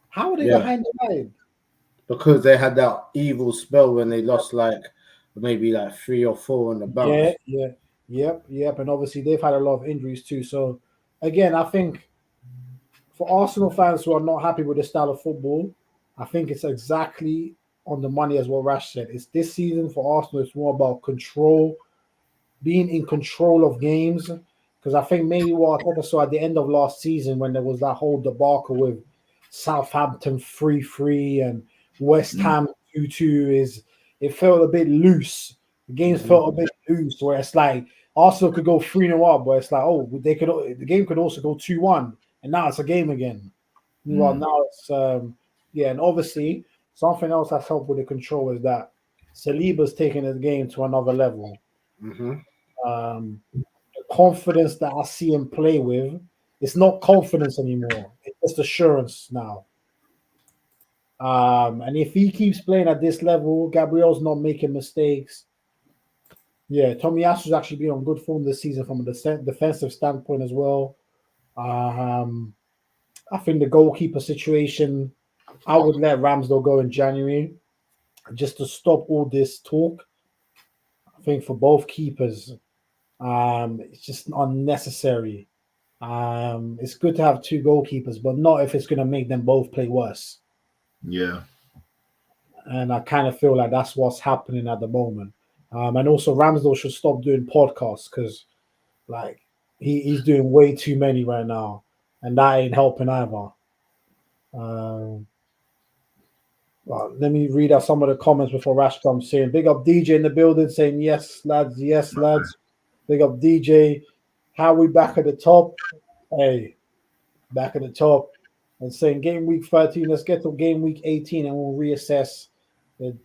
How are they behind United? Because they had that evil spell when they lost maybe 3 or 4 on the bounce. Yep. And obviously they've had a lot of injuries too. So again, I think for Arsenal fans who are not happy with the style of football, I think it's exactly on the money as what Rash said. It's this season for Arsenal. It's more about control, being in control of games. Because I think maybe what I saw at the end of last season when there was that whole debacle with Southampton 3-3 and West Ham 2-2 it felt a bit loose. The games felt a bit loose where it's like Arsenal could go 3-0 up, but it's like, the game could also go 2-1, and now it's a game again. Well, now it's and obviously something else that's helped with the control is that Saliba's taking the game to another level. The confidence that I see him play with, it's not confidence anymore. It's just assurance now. And if he keeps playing at this level, Gabriel's not making mistakes. Yeah, Tomiyasu's actually been on good form this season from a defensive standpoint as well. I think the goalkeeper situation, I would let Ramsdale go in January just to stop all this talk. I think for both keepers, it's just unnecessary. It's good to have 2 goalkeepers, but not if it's going to make them both play worse. Yeah. And I kind of feel like that's what's happening at the moment. And also Ramsdale should stop doing podcasts because he's doing way too many right now, and that ain't helping either. Well, let me read out some of the comments before Rash comes in. Big up DJ in the building saying yes, lads. Big up DJ. How we back at the top? Hey, back at the top. And saying game week 13, let's get to game week 18 and we'll reassess. The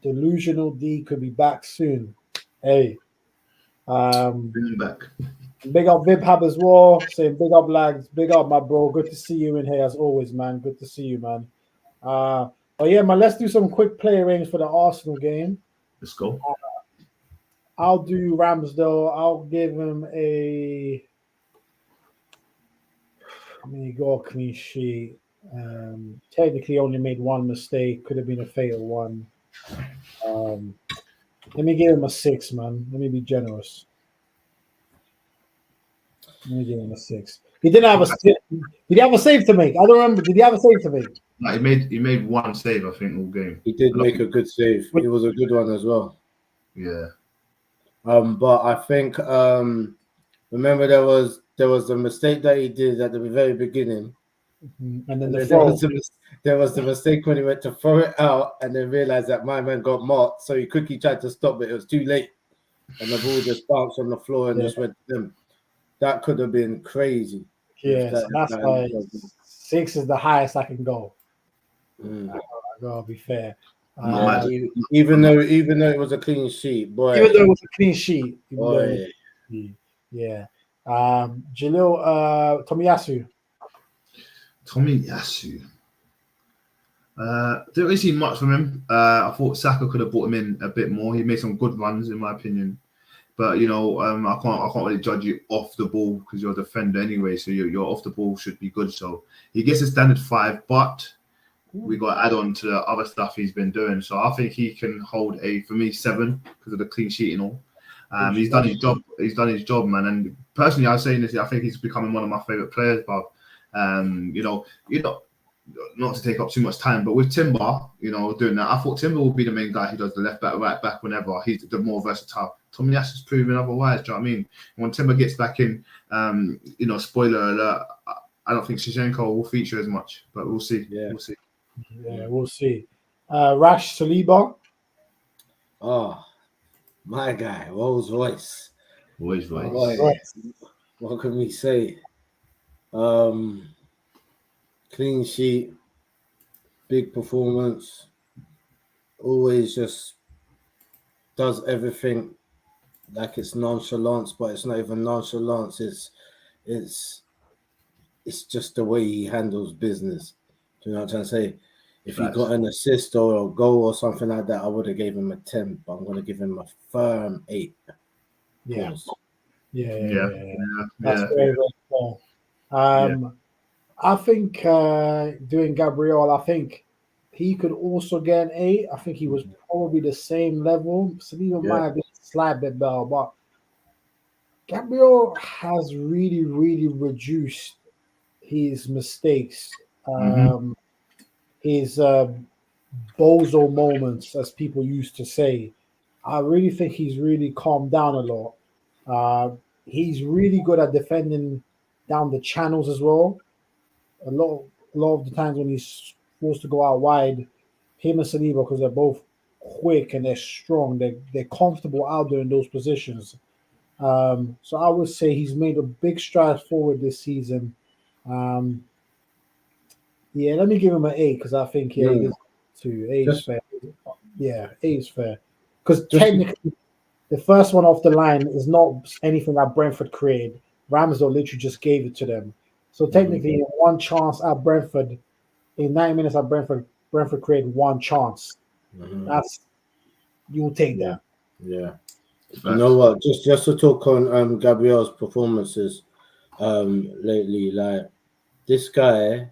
delusional D could be back soon. Hey. Bring him back. Big up VibHab as well. Saying big up lads. Big up my bro. Good to see you in here as always, man. Good to see you, man. But yeah, man, let's do some quick player ratings for the Arsenal game. Let's go. I'll do Ramsdale. I'll give him a clean sheet. Technically only made 1 mistake. Could have been a fatal one. Let me give him a 6, man. Let me be generous. Let me give him a 6. He didn't have a. Did he have a save to make? I don't remember. Did he have a save to make? No, he made 1 save, I think, all game. He did make a good save. It was a good one as well. Yeah. But I think remember there was the mistake that he did at the very beginning, and then there was the mistake when he went to throw it out and then realized that my man got marked, so he quickly tried to stop it. It was too late, and the ball just bounced on the floor and just went to him. That could have been crazy. Yes, that's why 6 is the highest I can go. I gotta be fair. I'm not mad. Even though it was a clean sheet, boy. Even though it was a clean sheet. Boy. Yeah. Jalil Tomiyasu. Tomiyasu. Didn't really see much from him. I thought Saka could have brought him in a bit more. He made some good runs, in my opinion. But you know, I can't really judge you off the ball because you're a defender anyway. So your off the ball should be good. So he gets a standard 5, but we got to add on to the other stuff he's been doing. So I think he can hold for me 7 because of the clean sheet and all. He's done his job. He's done his job, man. And personally, I was saying this. I think he's becoming one of my favorite players. But you know, not to take up too much time, but with Timber, you know, doing that, I thought Timber would be the main guy who does the left back, right back whenever. He's the more versatile. Tomiyasu's proven otherwise. Do you know what I mean? When Timber gets back in, you know, spoiler alert, I don't think Zinchenko will feature as much, but we'll see. Yeah. We'll see. Yeah, we'll see. Rash Saliba. Oh, my guy, Rolls Royce. Royce. What can we say? Clean sheet, big performance, always just does everything like it's nonchalance, but it's not even nonchalance. It's just the way he handles business. Do you know what I'm trying to say? If he got an assist or a goal or something like that, I would have gave him a 10, but I'm going to give him a firm 8. Yeah. Yeah. That's very, very fair. I think doing Gabriel, I think he could also get an 8. I think he was probably the same level. Saliba might have been a slight bit better, but Gabriel has really, really reduced his mistakes. His bozo moments, as people used to say. I really think he's really calmed down a lot. He's really good at defending down the channels as well. A lot of the times when he's supposed to go out wide, him and Saliba, because they're both quick and they're strong, they're comfortable out there in those positions. So I would say he's made a big stride forward this season. Yeah, let me give him an 8 because I think he is 2. 8 is fair. Yeah, 8 is fair. Because technically, the first one off the line is not anything that Brentford created. Ramsdale literally just gave it to them. So technically, one chance at Brentford, in 90 minutes at Brentford created one chance. That's you'll take that. Yeah. You know what? Just to talk on Gabriel's performances lately, like this guy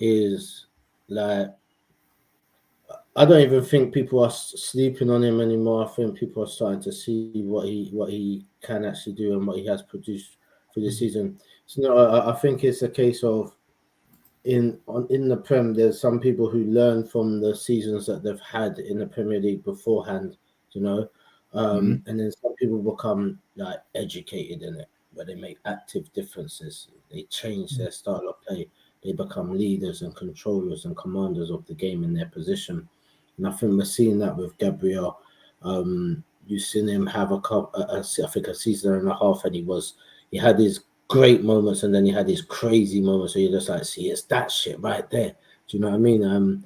is like, I don't even think people are sleeping on him anymore. I think people are starting to see what he can actually do and what he has produced for this season. So no, I think it's a case of in the Prem, there's some people who learn from the seasons that they've had in the Premier League beforehand, you know, and then some people become like educated in it, where they make active differences. They change their style of play. They become leaders and controllers and commanders of the game in their position. And I think we're seeing that with Gabriel. You've seen him have I think a season and a half, and he had his great moments and then he had his crazy moments. So you're just like, see, it's that shit right there. Do you know what I mean?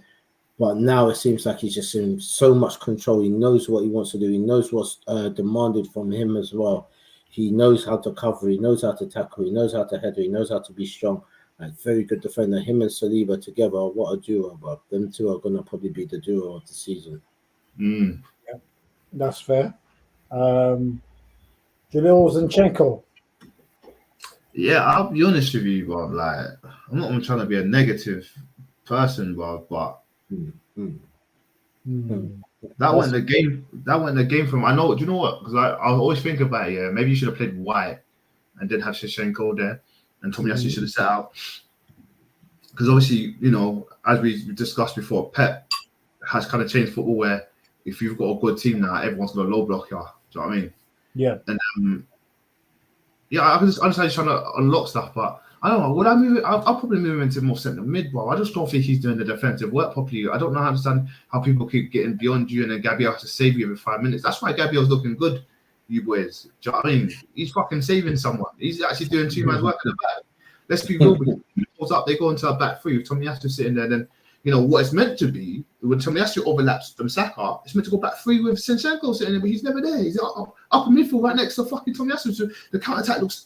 But now it seems like he's just in so much control. He knows what he wants to do. He knows what's demanded from him as well. He knows how to cover. He knows how to tackle. He knows how to header. He knows how to be strong. Like, very good defender. Him and Saliba together, what a duo. But them two are going to probably be the duo of the season. Yeah, that's fair. Jalil Zinchenko. Yeah, I'll be honest with you, bro. Like, I'm not trying to be a negative person, bro, but that wasn't the game from. I know. Do you know what? Because I always think about it. Yeah, maybe you should have played White and then have Zinchenko there, and Tomiyasu should have set out. Because obviously, you know, as we discussed before, Pep has kind of changed football where if you've got a good team now, everyone's going to low block you. Do you know what I mean? Yeah. And yeah, I can just understand he's trying to unlock stuff, but I don't know. Would I move? I'll probably move him into more centre mid, bro. I just don't think he's doing the defensive work properly. I don't know how to understand how people keep getting beyond you and then Gabriel has to save you every 5 minutes. That's why Gabriel's looking good, you boys. Do you know what I mean? He's fucking saving someone. He's actually doing 2 man's work in the back. Let's be real with him. He pulls up, they go into our back three. Tomiyasu sitting there, then what it's meant to be. When Tomiyasu overlaps Saka, it's meant to go back 3 with Zinchenko sitting there, but he's never there. He's up in midfield right next to fucking Tomiyasu. So the counter attack looks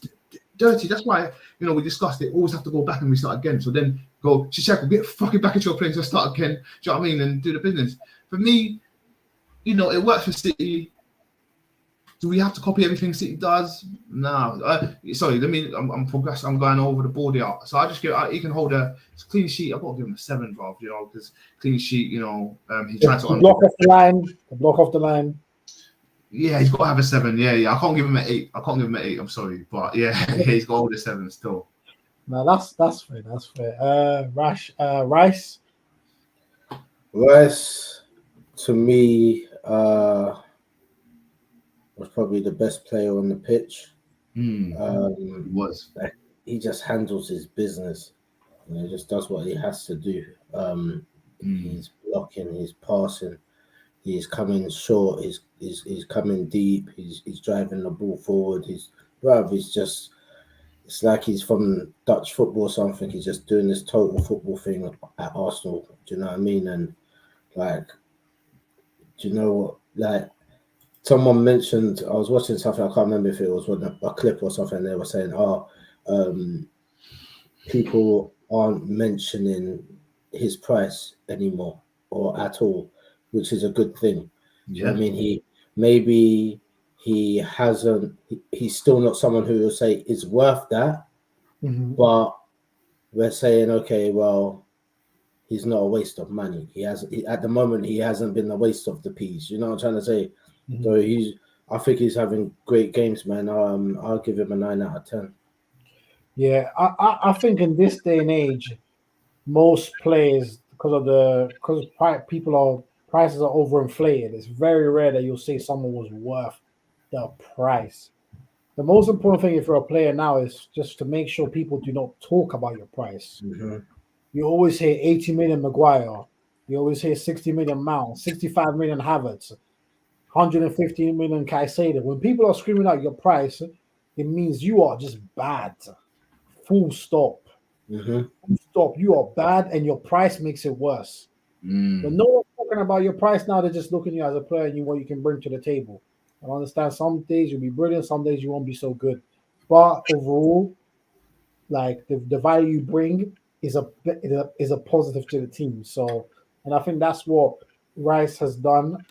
dirty. That's why we discussed it. Always have to go back and restart again. So then go Zinchenko, get fucking back into your place and start again. Do you know what I mean? And do the business. For me, it works for City. Do we have to copy everything City does? No. Sorry, I'm progressing. I'm going over the board here. So I just he can hold a clean sheet. I've got to give him a 7, bro. Because clean sheet. He tried to block off the line. Block off the line. Yeah, he's got to have a 7. Yeah. I can't give him an 8. I'm sorry, but yeah, he's got to hold a 7 still. No, that's fair. That's fair. Rice. Rice, to me, was probably the best player on the pitch. He was. He just handles his business. Just does what he has to do. He's blocking, he's passing, he's coming short, he's coming deep, he's driving the ball forward. It's like he's from Dutch football or something. He's just doing this total football thing at Arsenal. Do you know what I mean? And do you know what? Someone mentioned, I was watching something, I can't remember if it was a clip or something, they were saying, people aren't mentioning his price anymore or at all, which is a good thing. Yeah. I mean, he's still not someone who will say is worth that, but we're saying, okay, well, he's not a waste of money. At the moment, he hasn't been a waste of the peas. You know what I'm trying to say? So I think he's having great games, man. I'll give him a 9 out of 10. Yeah, I think in this day and age, most players, because prices are overinflated, it's very rare that you'll say someone was worth the price. The most important thing if you're a player now is just to make sure people do not talk about your price. You always hear 80 million Maguire, you always hear 60 million Mount, 65 million Havertz, 115 million Caicedo. When people are screaming out your price, it means you are just bad. Full stop. Full stop. You are bad, and your price makes it worse. But no one's talking about your price now. They're just looking at you as a player and what you can bring to the table. I understand some days you'll be brilliant, some days you won't be so good. But overall, the value you bring is a positive to the team. So, and I think that's what Rice has done.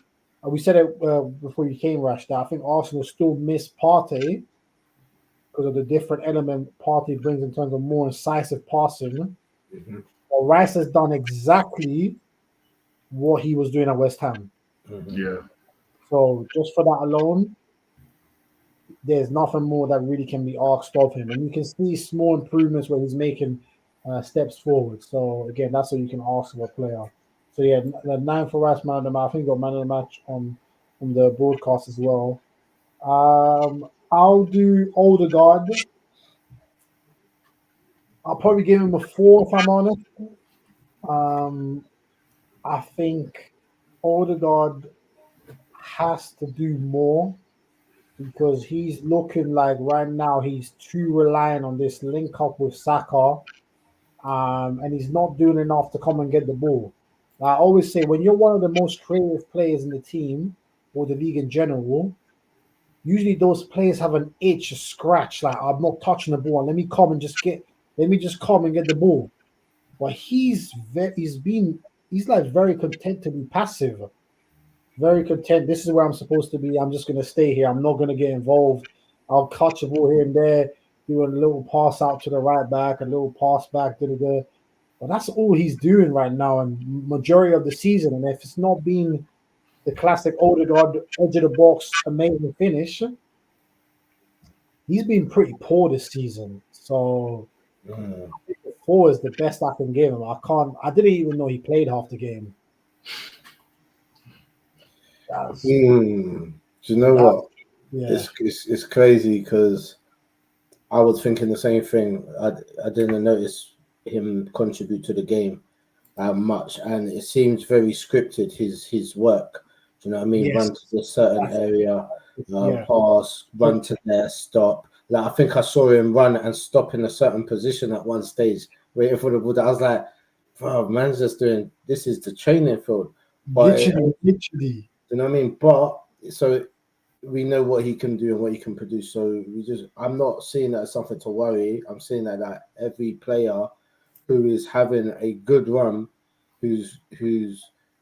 We said it before you came, Rash, that I think Arsenal still miss Partey because of the different element Partey brings in terms of more incisive passing. But Rice has done exactly what he was doing at West Ham. Yeah. So just for that alone, there's nothing more that really can be asked of him. And you can see small improvements where he's making steps forward. So again, that's what you can ask of a player. So yeah, the 9 for Rice, man of the match. I think got man of the match on the broadcast as well. I'll do Odegaard. I'll probably give him a 4 if I'm honest. I think Odegaard has to do more because he's looking like right now he's too reliant on this link up with Saka, and he's not doing enough to come and get the ball. I always say when you're one of the most creative players in the team or the league in general, usually those players have an itch, a scratch, like I'm not touching the ball. Let me just come and get the ball. But he's very content to be passive. Very content. This is where I'm supposed to be. I'm just going to stay here. I'm not going to get involved. I'll catch the ball here and there, do a little pass out to the right back, a little pass back. But that's all he's doing right now, and majority of the season. And if it's not being the classic Odegaard edge of the box, amazing finish, he's been pretty poor this season. So I think the 4 is the best I can give him. I didn't even know he played half the game. Do you know what? Yeah. It's crazy because I was thinking the same thing. I didn't notice him contribute to the game much, and it seems very scripted. His work. Do you know what I mean? Yes. Run to a certain area, pass, run to there, stop. Like I think I saw him run and stop in a certain position at one stage, waiting for the ball. I was like, Bro, man's just doing this is the training field. But Literally. you know what I mean? But so we know what he can do and what he can produce. So I'm not seeing that as something to worry. I'm seeing that every player who is having a good run, who's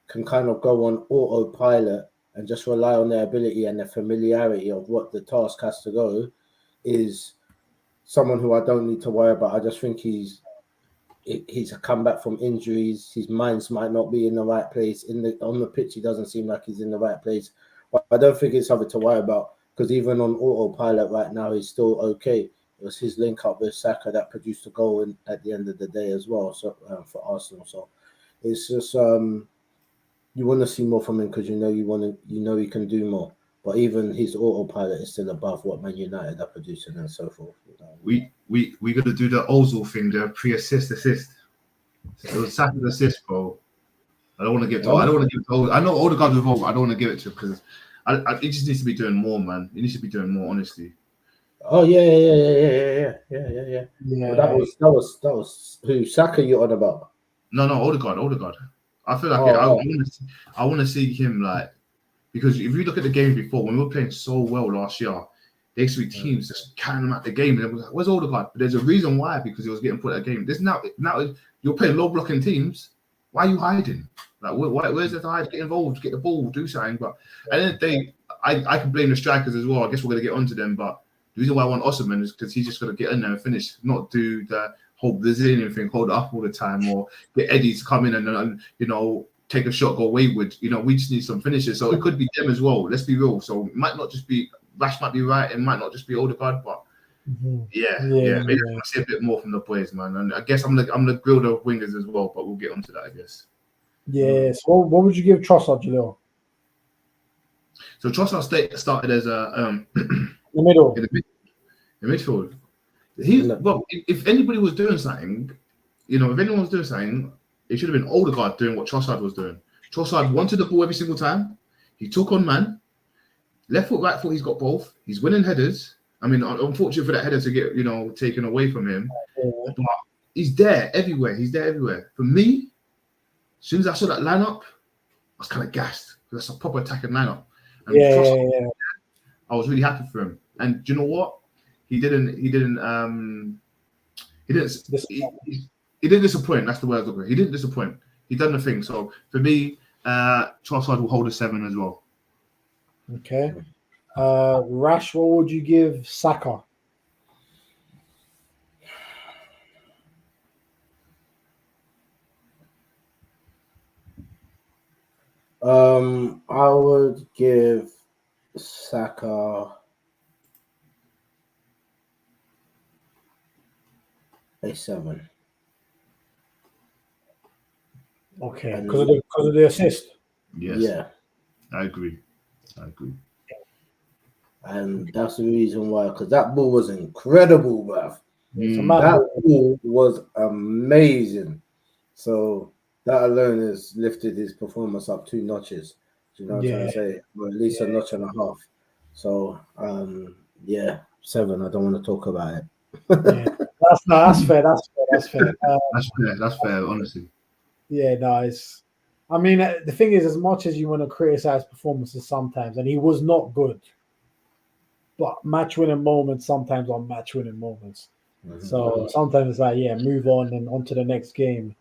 can kind of go on autopilot and just rely on their ability and their familiarity of what the task has to go, is someone who I don't need to worry about. I just think he's a comeback from injuries. His minds might not be in the right place. On the pitch, he doesn't seem like he's in the right place. But I don't think it's something to worry about, because even on autopilot right now, he's still okay. It was his link up with Saka that produced a goal at the end of the day as well. So for Arsenal, so it's just you want to see more from him, because you know he can do more. But even his autopilot is still above what Man United are producing and so forth. You know? We got to do the Ozil thing, the pre-assist. So Saka's assist, bro. I don't want to give it to. I don't want to give it to. I know all the guys involved. I don't want to give it to, because he just needs to be doing more, man. He needs to be doing more, honestly. Oh yeah. Well, that was who Saka you're on about? No, Odegaard. I feel like I want to see him, like, because if you look at the game before, when we were playing so well last year, the XP teams just carrying them out the game, and it was like, where's Odegaard? But there's a reason why, because he was getting put out of the game. This now you're playing low blocking teams. Why are you hiding? Like, where's the hide? Get involved, get the ball, do something. But at the end of the day, I can blame the strikers as well. I guess we're going to get onto them. But the reason why I want Osimhen is because he's just going to get in there and finish, not do the whole Brazilian thing, hold it up all the time, or get Eddie to come in and take a shot, go wayward. We just need some finishes. So it could be them as well. Let's be real. So it might not just be Rash, might be right. It might not just be Odegaard, but maybe I want to see a bit more from the boys, man. And I guess I'm gonna grill the wingers as well, but we'll get onto that, I guess. Yes. What would you give Trossard, Jalil? So Trossard started as a the middle, in the midfield. If anybody was doing something, if anyone was doing something, it should have been Odegaard doing what Trossard was doing. Trossard wanted the ball every single time. He took on man. Left foot, right foot, he's got both. He's winning headers. I mean, unfortunate for that header to get, taken away from him. Yeah. But he's there everywhere. For me, as soon as I saw that lineup, I was kind of gassed, because that's a proper attacking lineup. And I was really happy for him. And do you know what? He didn't disappoint. That's the word I was looking for. He didn't disappoint. He done the thing. So for me, Trossard will hold a 7 as well. Okay. Rash, what would you give Saka? I would give Saka a 7. Okay, because of the assist. Yes. Yeah, I agree. And that's the reason why, because that ball was incredible, bruv. That ball was amazing. So that alone has lifted his performance up 2 notches. Do you know what I'm trying to say? Or at least a notch and a half. So 7. I don't want to talk about it. That's fair. That's fair, honestly. Yeah, nice. I mean, the thing is, as much as you want to criticize performances sometimes, and he was not good, but match-winning moments sometimes are match-winning moments. Mm-hmm. So sometimes it's like, move on and on to the next game.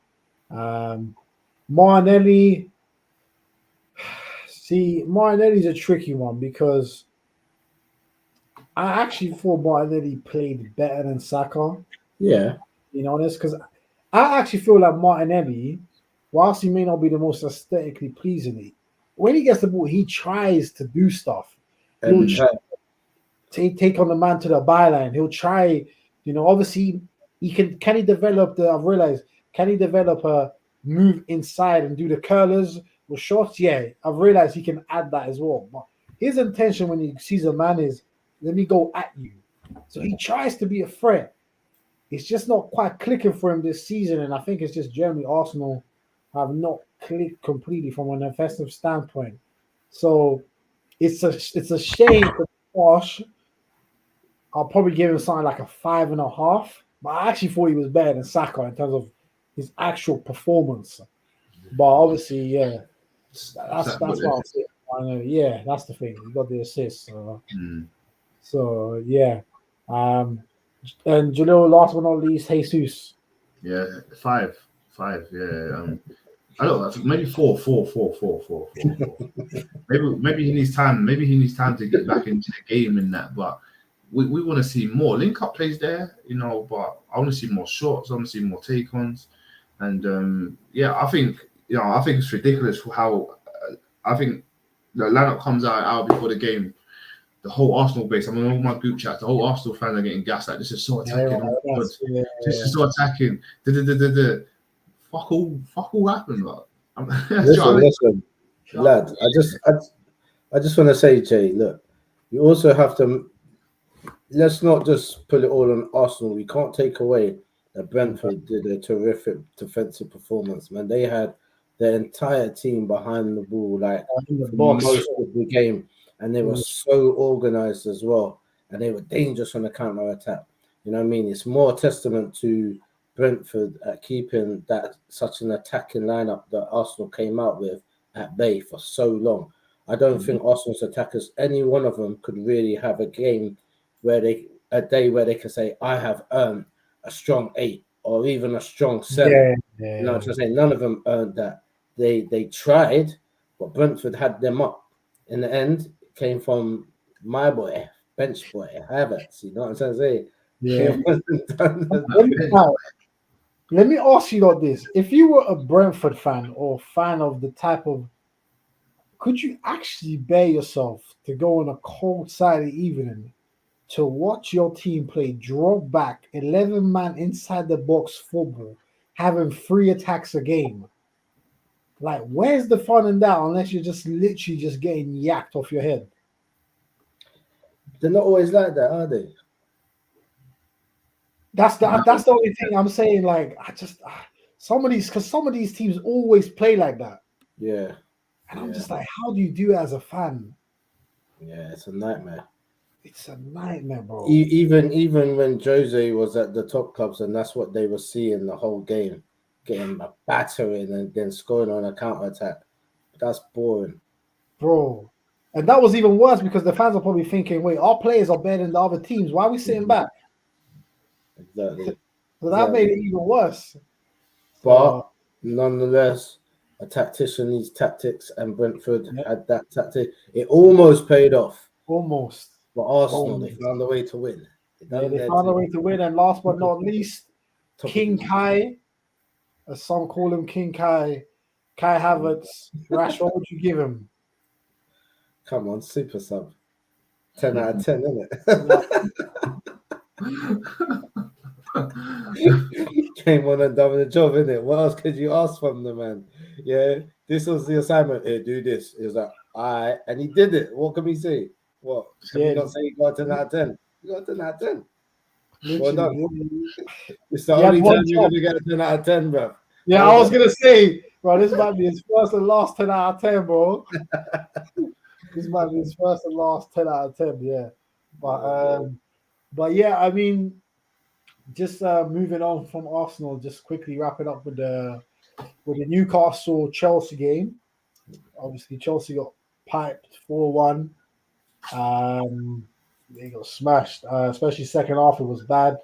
Martinelli, Martinelli's a tricky one, because I actually thought Martinelli played better than Saka. Yeah. Being honest, because I actually feel like Martinelli, whilst he may not be the most aesthetically pleasing, when he gets the ball, he tries to do stuff. He'll take on the man to the byline. He'll try, obviously he can he develop can he develop a move inside and do the curlers with shots? Yeah, I've realized he can add that as well. But his intention when he sees a man is, let me go at you. So he tries to be a threat. It's just not quite clicking for him this season, and I think it's just generally Arsenal have not clicked completely from an offensive standpoint. So it's a shame for Posh. I'll probably give him something like a 5.5, but I actually thought he was better than Saka in terms of his actual performance. But obviously, yeah, that's what I'll say. I know, yeah, that's the thing. He got the assist. So yeah. And last but not least, Jesus. Yeah, five. Yeah. I don't know. Maybe four. Maybe he needs time. Maybe he needs time to get back into the game in that. But we want to see more link up plays there, But I want to see more shots. I want to see more take ons, and I think it's ridiculous how I think the lineup comes out before the game. The whole Arsenal base, I'm on all my group chats. The whole Arsenal fans are getting gassed. Like, this is so attacking. This is so attacking. Fuck all happened. Listen, lad. I just want to say, Jay. Look, you also have to. Let's not just put it all on Arsenal. We can't take away that Brentford did a terrific defensive performance. Man, they had their entire team behind the ball, like the most of the game. And they were so organized as well. And they were dangerous on the counter attack. You know what I mean? It's more testament to Brentford at keeping that such an attacking lineup that Arsenal came out with at bay for so long. I don't think Arsenal's attackers, any one of them, could really have a game where they can say, I have earned a strong 8 or even a strong 7. You know what I'm saying? None of them earned that. They tried, but Brentford had them up. In the end, came from my boy, bench boy, Havertz. You know what I'm trying to say? Yeah. Let me ask you about this. If you were a Brentford fan or fan of the type of, could you actually bear yourself to go on a cold Saturday evening to watch your team play drop back 11 man inside the box football, having 3 attacks a game? Like, where's the fun in that unless you're just literally just getting yacked off your head? They're not always like that, are they? That's the only thing I'm saying. Like, some of these teams always play like that. Yeah. And I'm just like, how do you do it as a fan? Yeah, it's a nightmare. It's a nightmare, bro. Even when Jose was at the top clubs and that's what they were seeing the whole game, getting a battering and then scoring on a counter attack. That's boring, bro. And that was even worse because the fans are probably thinking, wait, our players are better than the other teams. Why are we sitting back? Exactly. So that made it even worse. But nonetheless, a tactician needs tactics, and Brentford had that tactic. It almost paid off. Almost. But Arsenal, they found a way to win. They found a way to win. And last but not least, King Kai, as some call him King Kai, Kai Havertz. Rash, what would you give him? Come on, super sub. 10 out of 10, isn't it? Came on and done the job, innit? What else could you ask from the man? Yeah, this was the assignment. Here, do this. He was like, all right. And he did it. What can we say? What? Can we not say he got 10 out of 10? He got 10 out of 10. Well done. It's the only time you're going to get a 10 out of 10, bro. Yeah, I was going to say, bro, this might be his first and last 10 out of 10, bro. This might be his first and last 10 out of 10, yeah. But yeah, I mean, just moving on from Arsenal, just quickly wrapping up with the Newcastle Chelsea game. Obviously, Chelsea got piped 4-1. They got smashed, especially second half. It was bad.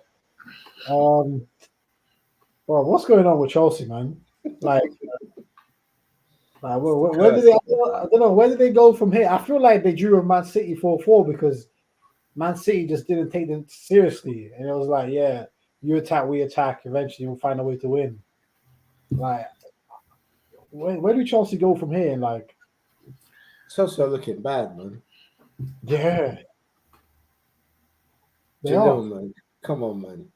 Bro, what's going on with Chelsea, man? Like where did they? I don't know. Where did they go from here? I feel like they drew with Man City 4-4 because Man City just didn't take them seriously, and it was like, yeah, you attack, we attack. Eventually, we'll find a way to win. Like, where do Chelsea go from here? Like, Chelsea are looking bad, man. Yeah, they are. are. Man. Come on, man.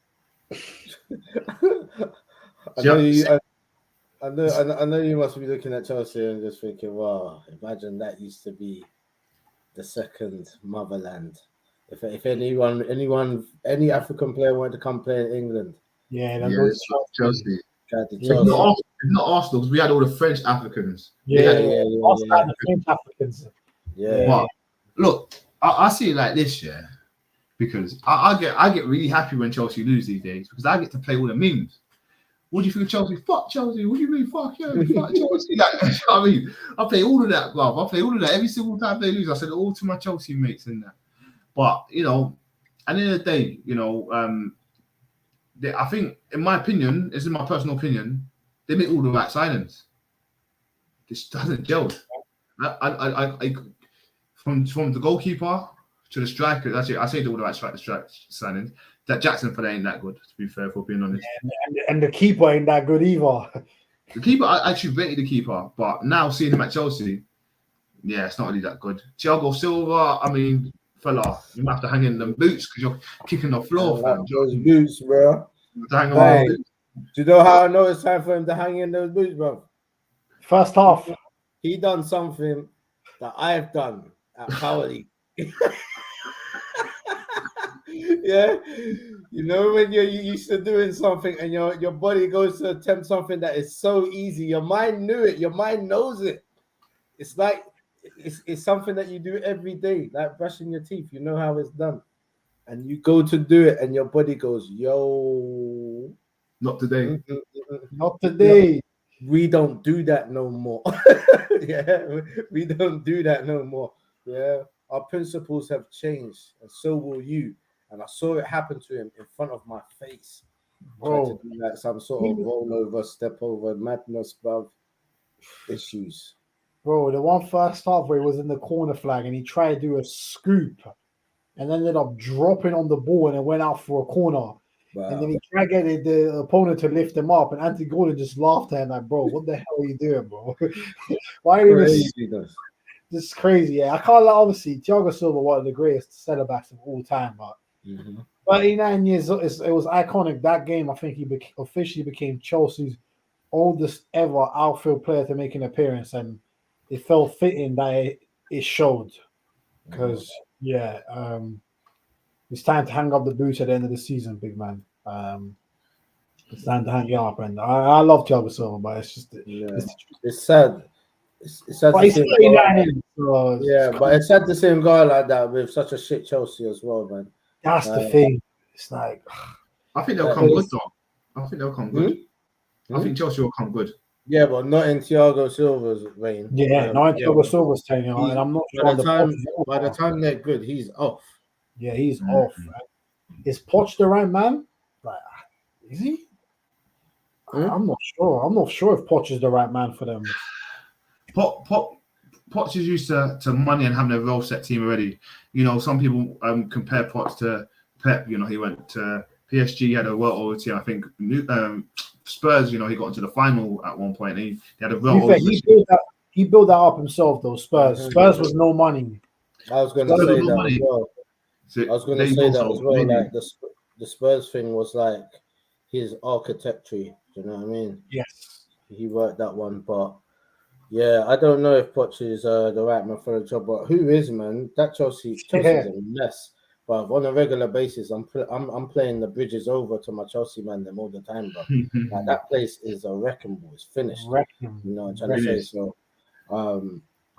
I know you must be looking at Chelsea and just thinking, wow, imagine that used to be the second motherland. If any African player wanted to come play in England. Chelsea. Not Arsenal, because we had all the French Africans. The French Africans. Yeah. But look, I see it like this, yeah, because I get really happy when Chelsea lose these days because I get to play all the memes. What do you think of Chelsea? Fuck Chelsea. What do you mean? Fuck Chelsea. Fuck Chelsea. Like, you know what I mean, I play all of that, bruv. I play all of that every single time they lose. I said it all to my Chelsea mates in that. But you know, at the end of the day, you know, I think, in my opinion, it's in my personal opinion, they make all the right signings. This doesn't gel. I from the goalkeeper to the striker. That's it. I say all the right strike signings. That Jackson for that ain't that good. To be fair, for being honest. And the keeper ain't that good either. The keeper, I actually rated the keeper, but now seeing him at Chelsea, yeah, it's not really that good. Thiago Silva, I mean, fella, you might have to hang in them boots because you're kicking the floor, fam. Those boots, bro. Hang Hey, do you know how I know it's time for him to hang in those boots, bro? First half. He done something that I've done at Power League. Yeah, you know when you're used to doing something and your body goes to attempt something that is so easy, your mind knew it, your mind knows it. It's like it's something that you do every day, like brushing your teeth. You know how it's done, and you go to do it, and your body goes, "Yo, not today, not today." We don't do that no more." Yeah, we don't do that no more. Yeah, our principles have changed, and so will you. And I saw it happen to him in front of my face. Tried to do like some sort of rollover, step over, madness, bruv. Issues. Bro, the one first half where he was in the corner flag and he tried to do a scoop and ended up dropping on the ball and it went out for a corner. Wow. And then he tried to get the opponent to lift him up, and Anthony Gordon just laughed at him like, bro, what the hell are you doing, bro? Why are you this is crazy? Yeah, I can't lie. Obviously, Thiago Silva, one of the greatest centre backs of all time, but 39 years old, it was iconic. That game, I think he officially became Chelsea's oldest ever outfield player to make an appearance, and it felt fitting that it showed. Because it's time to hang up the boots at the end of the season, big man. It's time to hang it up, and I love Thiago Silva, but it's just it's sad. It's sad but to see but it's sad to see him go like that with such a shit Chelsea as well, man. That's the thing. It's like I think they'll come good, though. I think they'll come good. I think Chelsea will come good. Yeah, but not in Thiago Silva's reign. Yeah, not in Thiago Silva's tenure, and I'm not sure by the time they're good, he's off. Yeah, he's off. Right? Is Poch the right man? Like, is he? I'm not sure. I'm not sure if Poch is the right man for them. Poch is used to money and having a well set team already. You know, some people compare Poch to Pep. You know, he went to PSG, had a well-oiled team. I think Spurs, you know, he got into the final at one point. He had a well-oiled he built that up himself, though. Spurs was no money. I was going to say that as well. I was going to say that as well. Like the Spurs thing was like his architecture. Do you know what I mean? Yes. He worked that one, but yeah, I don't know if Poch is the right man for the job. But who is, man? That Chelsea's a mess. But on a regular basis, I'm playing the bridges over to my Chelsea man them all the time, bro. Like, that place is a wrecking ball. It's finished. You know what I'm trying to say? So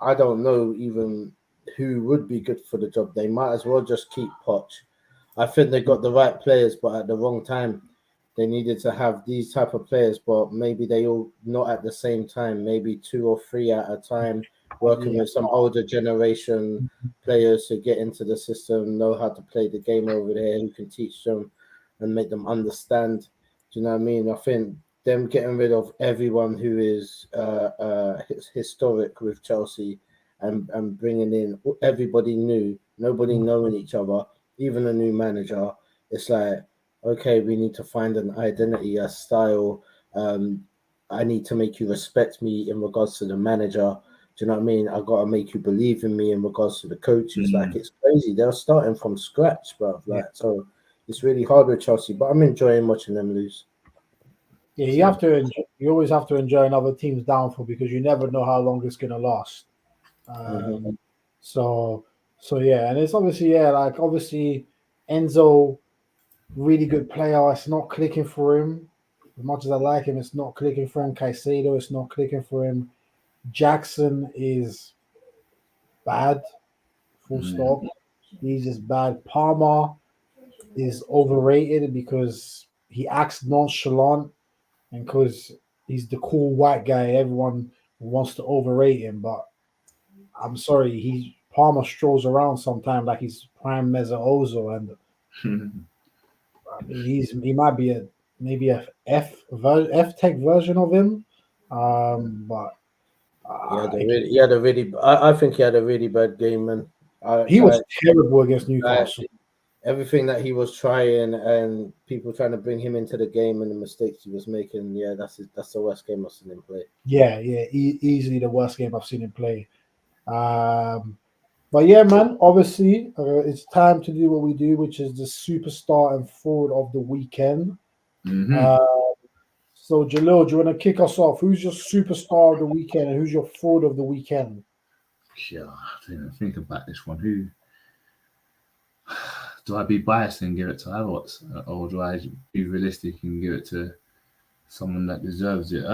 I don't know even who would be good for the job. They might as well just keep Poch. I think they got the right players, but at the wrong time. They needed to have these type of players, but maybe they all not at the same time. Maybe 2 or 3 at a time, working with some older generation players to get into the system, know how to play the game over there, who can teach them and make them understand. Do you know what I mean? I think them getting rid of everyone who is historic with Chelsea and bringing in everybody new, nobody knowing each other, even a new manager. It's like, okay, we need to find an identity, a style. I need to make you respect me in regards to the manager. Do you know what I mean? I got to make you believe in me in regards to the coaches. Like, it's crazy. They're starting from scratch, bro. So it's really hard with Chelsea, but I'm enjoying watching them lose. Yeah, you always have to enjoy another team's downfall because you never know how long it's gonna last. So yeah, and it's obviously Enzo, really good player. It's not clicking for him. As much as I like him, it's not clicking for him. Caicedo, it's not clicking for him. Jackson is bad. Full stop. He's just bad. Palmer is overrated because he acts nonchalant. and because he's the cool white guy, everyone wants to overrate him. But I'm sorry, Palmer strolls around sometimes like he's prime Meza Ozil, and I mean he might be maybe a F Tech version of him, but He had a really. I think he had a really bad game, man. He was terrible against Newcastle. Everything that he was trying and people trying to bring him into the game and the mistakes he was making, yeah, that's the worst game I've seen him play. Yeah, easily the worst game I've seen him play. But yeah, man, obviously it's time to do what we do, which is the superstar and forward of the weekend. So Jalil, do you want to kick us off? Who's your superstar of the weekend and who's your forward of the weekend? Yeah, I think about this one. Who do I be biased and give it to Havertz, or do I be realistic and give it to someone that deserves it?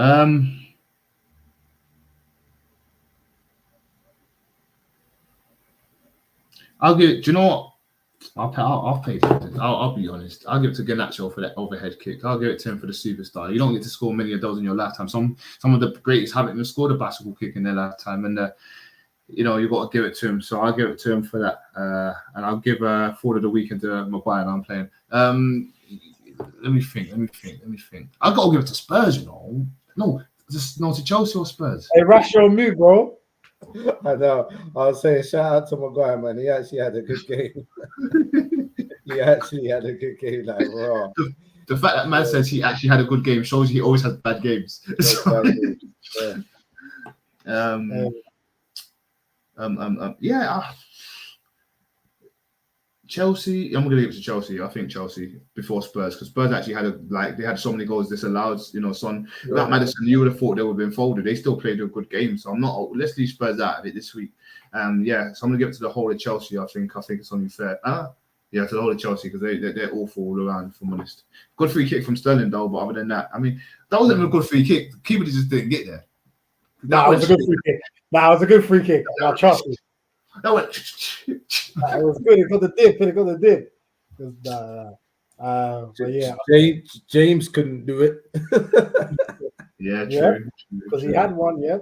I'll give it. Do you know what? I'll pay. I'll be honest. I'll give it to Garnacho for that overhead kick. I'll give it to him for the superstar. You don't get to score many of those in your lifetime. Some of the greatest haven't even scored a basketball kick in their lifetime, and you've got to give it to him. So I'll give it to him for that. And I'll give forward of the weekend to Maguire. I'm playing. Let me think. I've got to give it to Spurs. No, to Chelsea or Spurs. Hey, rational move, bro. I know. I was saying, shout out to Maguire, man. He actually had a good game. Like, wow. The fact that man says he actually had a good game shows he always has bad games. Chelsea. I'm gonna give it to Chelsea. I think Chelsea before Spurs, because Spurs actually they had so many goals disallowed. Son, without Maddison, you would have thought they would have been folded. They still played a good game, so I'm not. Let's leave Spurs out of it this week. So I'm gonna give it to the whole of Chelsea. I think it's only fair. To the whole of Chelsea, because they're awful all around. If I'm honest, good free kick from Sterling though. But other than that, I mean, that wasn't even a good free kick. The keeper just didn't get there. It was a good free kick. It was a good free kick. Now trust me. That went. It was good. It got the dip. But yeah, James couldn't do it. Yeah, true. Because he had one. Yeah.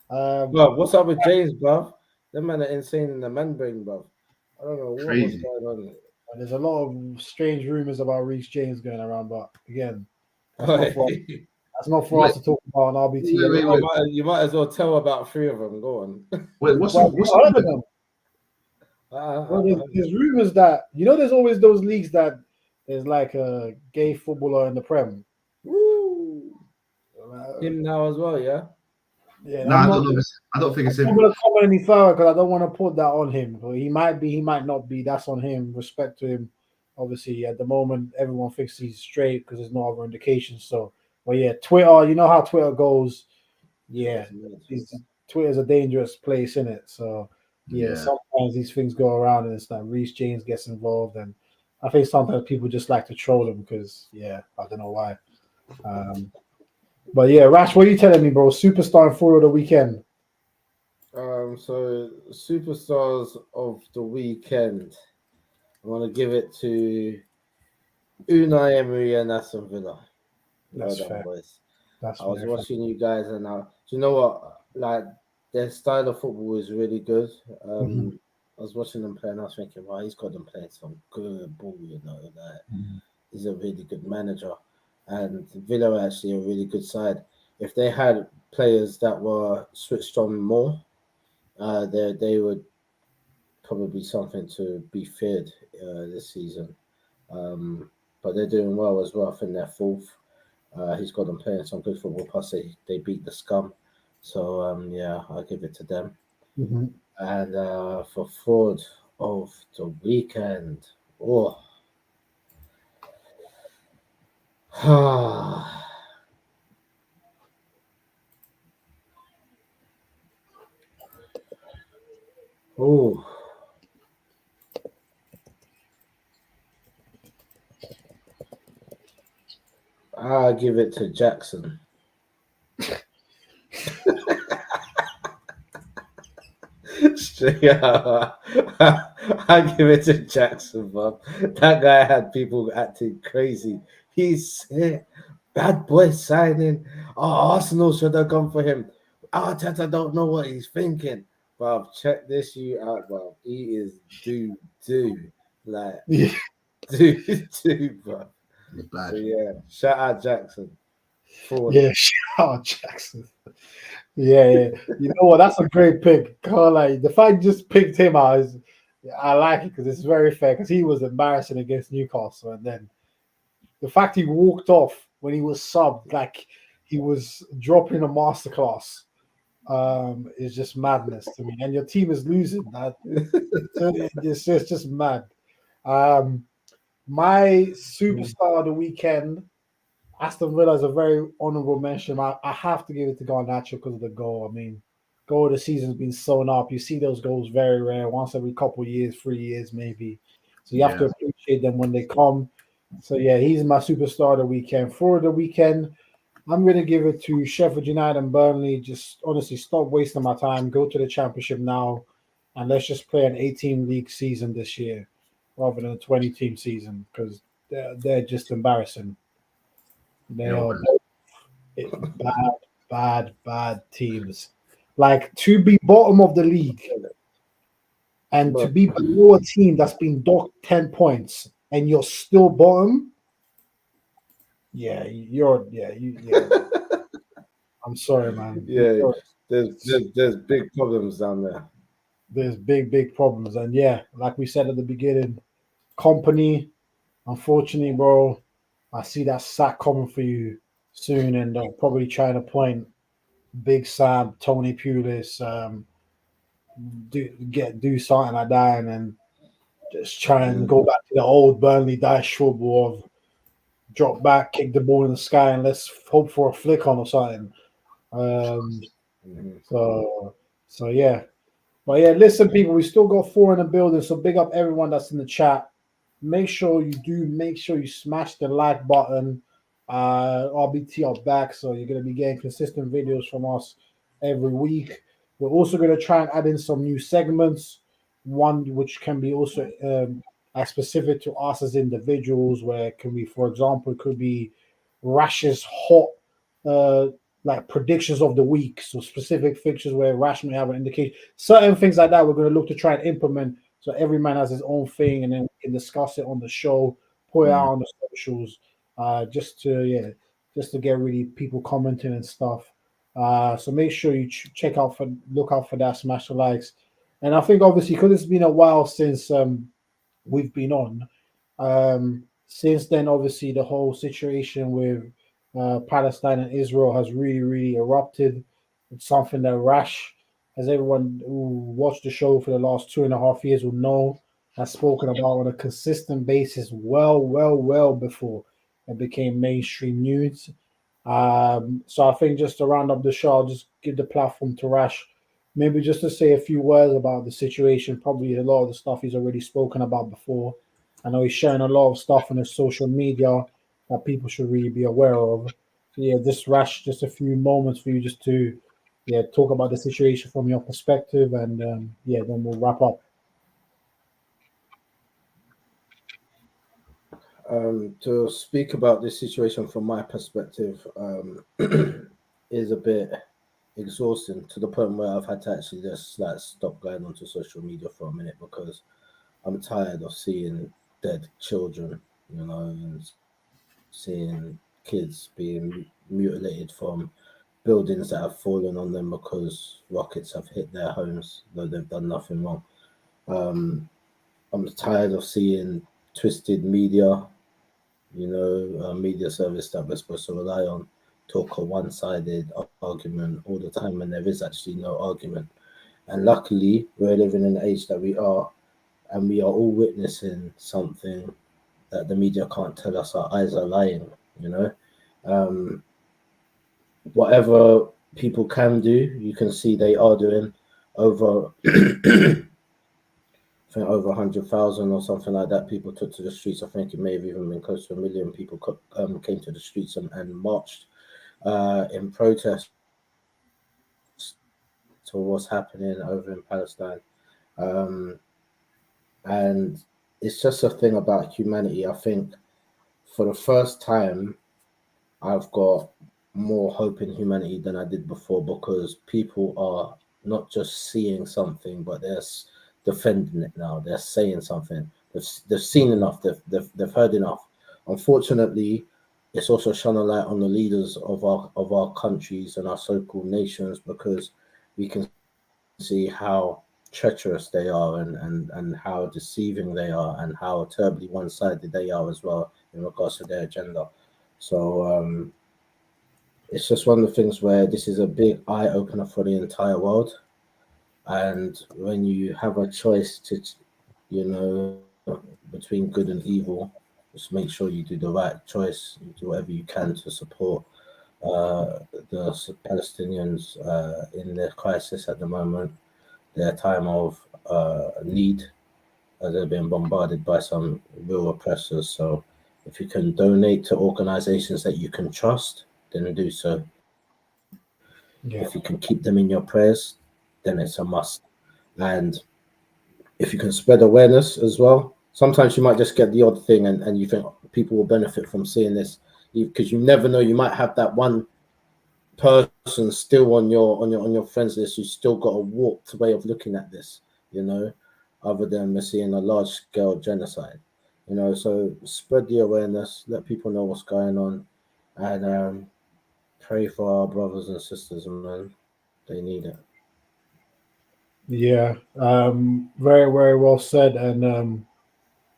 Bro, what's up with James, bro? Them men are insane in the membrane, bro. I don't know what's going on. There's a lot of strange rumors about Reece James going around, but again, that's not for us to talk about on RBT. You might as well tell about 3 of them. Go on. Wait, what's there's rumors that there's always those leagues that there's like a gay footballer in the Prem. Woo! Him now as well, yeah. Yeah, I don't think it's him. I'm not going to comment any further because I don't want to put that on him. He might be, he might not be. That's on him. Respect to him. Obviously, at the moment, everyone thinks he's straight because there's no other indications. So, but yeah, Twitter. You know how Twitter goes. Yeah, Twitter's a dangerous place, isn't it? So. Yeah, sometimes these things go around and it's like Reece James gets involved, and I think sometimes people just like to troll him because, I don't know why. But yeah, Rash, what are you telling me, bro? Superstar and forward of the weekend. So superstars of the weekend, I want to give it to Unai Emery and Aston Villa. That's fair. Boys. I was watching you guys, and do you know what? Like, their style of football is really good. I was watching them play, and I was thinking, wow, he's got them playing some good ball, He's a really good manager. And Villa are actually a really good side. If they had players that were switched on more, they would probably be something to be feared this season. But they're doing well as well. I think they're 4th. He's got them playing some good football. Plus, they beat the scum. So, I'll give it to them. And for forward of the weekend, oh, I'll give it to Jackson. I give it to Jackson, bro. That guy had people acting crazy. He said, bad boy signing. Oh, Arsenal should have gone for him. Arteta don't know what he's thinking. But check this you out, bro. He is do. Like, Yeah. do, bro. It's bad. So, yeah, shout out Jackson. Forward. Yeah, shout out Jackson. Yeah. You know what? That's a great pick. Like the fact you just picked him out is, I like it because it's very fair. Because he was embarrassing against Newcastle, and then the fact he walked off when he was subbed, like he was dropping a masterclass, is just madness to me. And your team is losing. It's just mad. Um, my superstar of the weekend, Aston Villa, is a very honourable mention. I have to give it to Garnacho because of the goal. I mean, goal of the season's been sewn up. You see those goals very rare, once every couple of years, 3 years maybe. So you have to appreciate them when they come. So yeah, he's my superstar of the weekend. For the weekend, I'm going to give it to Sheffield United and Burnley. Just honestly, stop wasting my time. Go to the Championship now, and let's just play an 18 league season this year rather than a 20 team season because they're just embarrassing. They are bad teams. Like to be bottom of the league and to be below a team that's been docked 10 points and you're still bottom. Yeah, I'm sorry, man. Yeah, there's big problems down there. There's big problems. And yeah, like we said at the beginning, company, unfortunately, bro, I see that sack coming for you soon, and they'll probably try to point Big Sam, Tony Pulis, do something like that, and then just try and go back to the old Burnley Dash football of drop back, kick the ball in the sky, and let's hope for a flick on or something. So yeah. But yeah, listen, people, we still got 4 in the building, so big up everyone that's in the chat. Make sure you smash the like button. RBT are back, so you're gonna be getting consistent videos from us every week. We're also gonna try and add in some new segments, one which can be also as specific to us as individuals, where it can be, for example, it could be Rash's hot uh like predictions of the week, so specific fixtures where Rash may have an indication, certain things like that. We're going to look to try and implement so every man has his own thing, and then we can discuss it on the show, put it out on the socials, just to get really people commenting and stuff. So make sure you look out for that, smash the likes, and I think obviously because it's been a while since we've been on. Since then, obviously, the whole situation with Palestine and Israel has really erupted. It's something that Rash, as everyone who watched the show for the last 2.5 years will know, has spoken about on a consistent basis well before it became mainstream news. So I think just to round up the show, I'll just give the platform to Rash, maybe just to say a few words about the situation. Probably a lot of the stuff he's already spoken about before. I know he's sharing a lot of stuff on his social media that people should really be aware of. So yeah, just Rash, just a few moments for you just to talk about the situation from your perspective, and then we'll wrap up. To speak about this situation from my perspective is a bit exhausting to the point where I've had to actually just like stop going onto social media for a minute because I'm tired of seeing dead children, and seeing kids being mutilated from buildings that have fallen on them because rockets have hit their homes, though they've done nothing wrong. I'm tired of seeing twisted media, media service that we're supposed to rely on, talk a one-sided argument all the time when there is actually no argument. And luckily, we're living in the age that we are, and we are all witnessing something that the media can't tell us our eyes are lying. Whatever people can do, you can see they are doing. Over I think over 100,000 or something like that people took to the streets. I think it may have even been close to 1 million people came to the streets and marched in protest to what's happening over in Palestine. And it's just a thing about humanity. I think for the first time I've got more hope in humanity than I did before, because people are not just seeing something, but they're defending it now. They're saying something. They've seen enough. They've heard enough. Unfortunately, it's also shone a light on the leaders of our countries and our so-called nations, because we can see how treacherous they are, and how deceiving they are, and how terribly one-sided they are as well in regards to their agenda. So it's just one of the things where this is a big eye opener for the entire world. And when you have a choice to, between good and evil, just make sure you do the right choice. You do whatever you can to support the Palestinians in their crisis at the moment, their time of need, as they're being bombarded by some real oppressors. So if you can donate to organizations that you can trust, then do so. If you Yeah. can keep them in your prayers, then it's a must. And if you can spread awareness as well, sometimes you might just get the odd thing, and you think people will benefit from seeing this, because you never know, you might have that one person still on your friends list who's still got a warped way of looking at this, other than seeing a large scale genocide. So spread the awareness, let people know what's going on, and pray for our brothers and sisters, man. They need it. Yeah. Very, very well said. And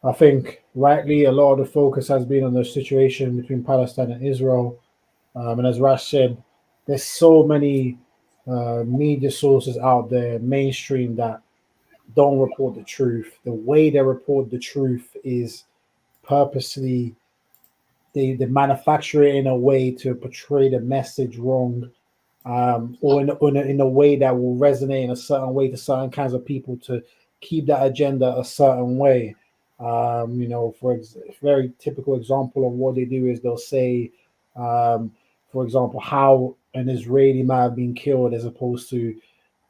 I think rightly a lot of the focus has been on the situation between Palestine and Israel. And as Rash said, there's so many media sources out there, mainstream, that don't report the truth. The way they report the truth is purposely they manufacture it in a way to portray the message wrong, or in a way that will resonate in a certain way to certain kinds of people to keep that agenda a certain way. Very typical example of what they do is they'll say, um, for example, how an Israeli might have been killed as opposed to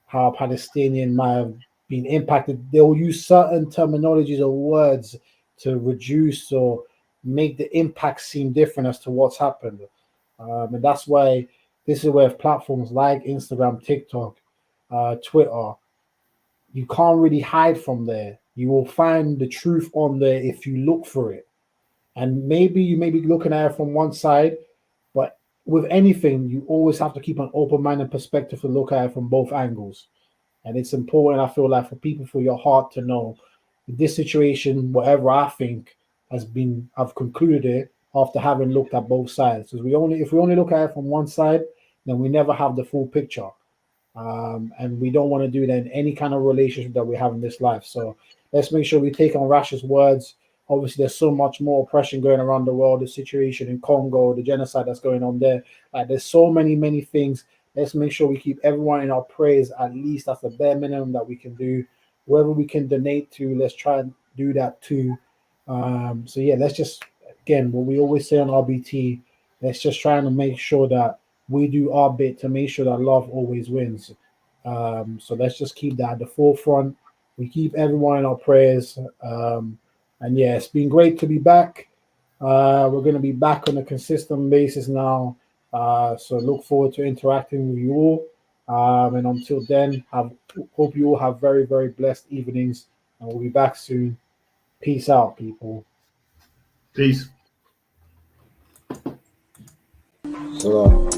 how a Palestinian might have been impacted. They'll use certain terminologies or words to reduce or make the impact seem different as to what's happened. And that's why this is where platforms like Instagram, TikTok, Twitter, you can't really hide from there. You will find the truth on there if you look for it. And maybe you may be looking at it from one side, but with anything, you always have to keep an open minded perspective to look at it from both angles. And it's important, I feel like, for people, for your heart to know this situation, whatever I think has been, I've concluded it after having looked at both sides. Because if we only look at it from one side, then we never have the full picture. And we don't want to do that in any kind of relationship that we have in this life. So let's make sure we take on Rash's words. Obviously, there's so much more oppression going around the world, the situation in Congo, the genocide that's going on there. Like, there's so many, many things. Let's make sure we keep everyone in our prayers. At least that's the bare minimum that we can do. Whoever we can donate to, let's try and do that too. So yeah, let's just, again, what we always say on RBT, let's just try and make sure that we do our bit to make sure that love always wins. So let's just keep that at the forefront. We keep everyone in our prayers. And yeah, it's been great to be back. We're going to be back on a consistent basis now. So look forward to interacting with you all. And until then, hope you all have very, very blessed evenings. And we'll be back soon. Peace out, people. Peace. So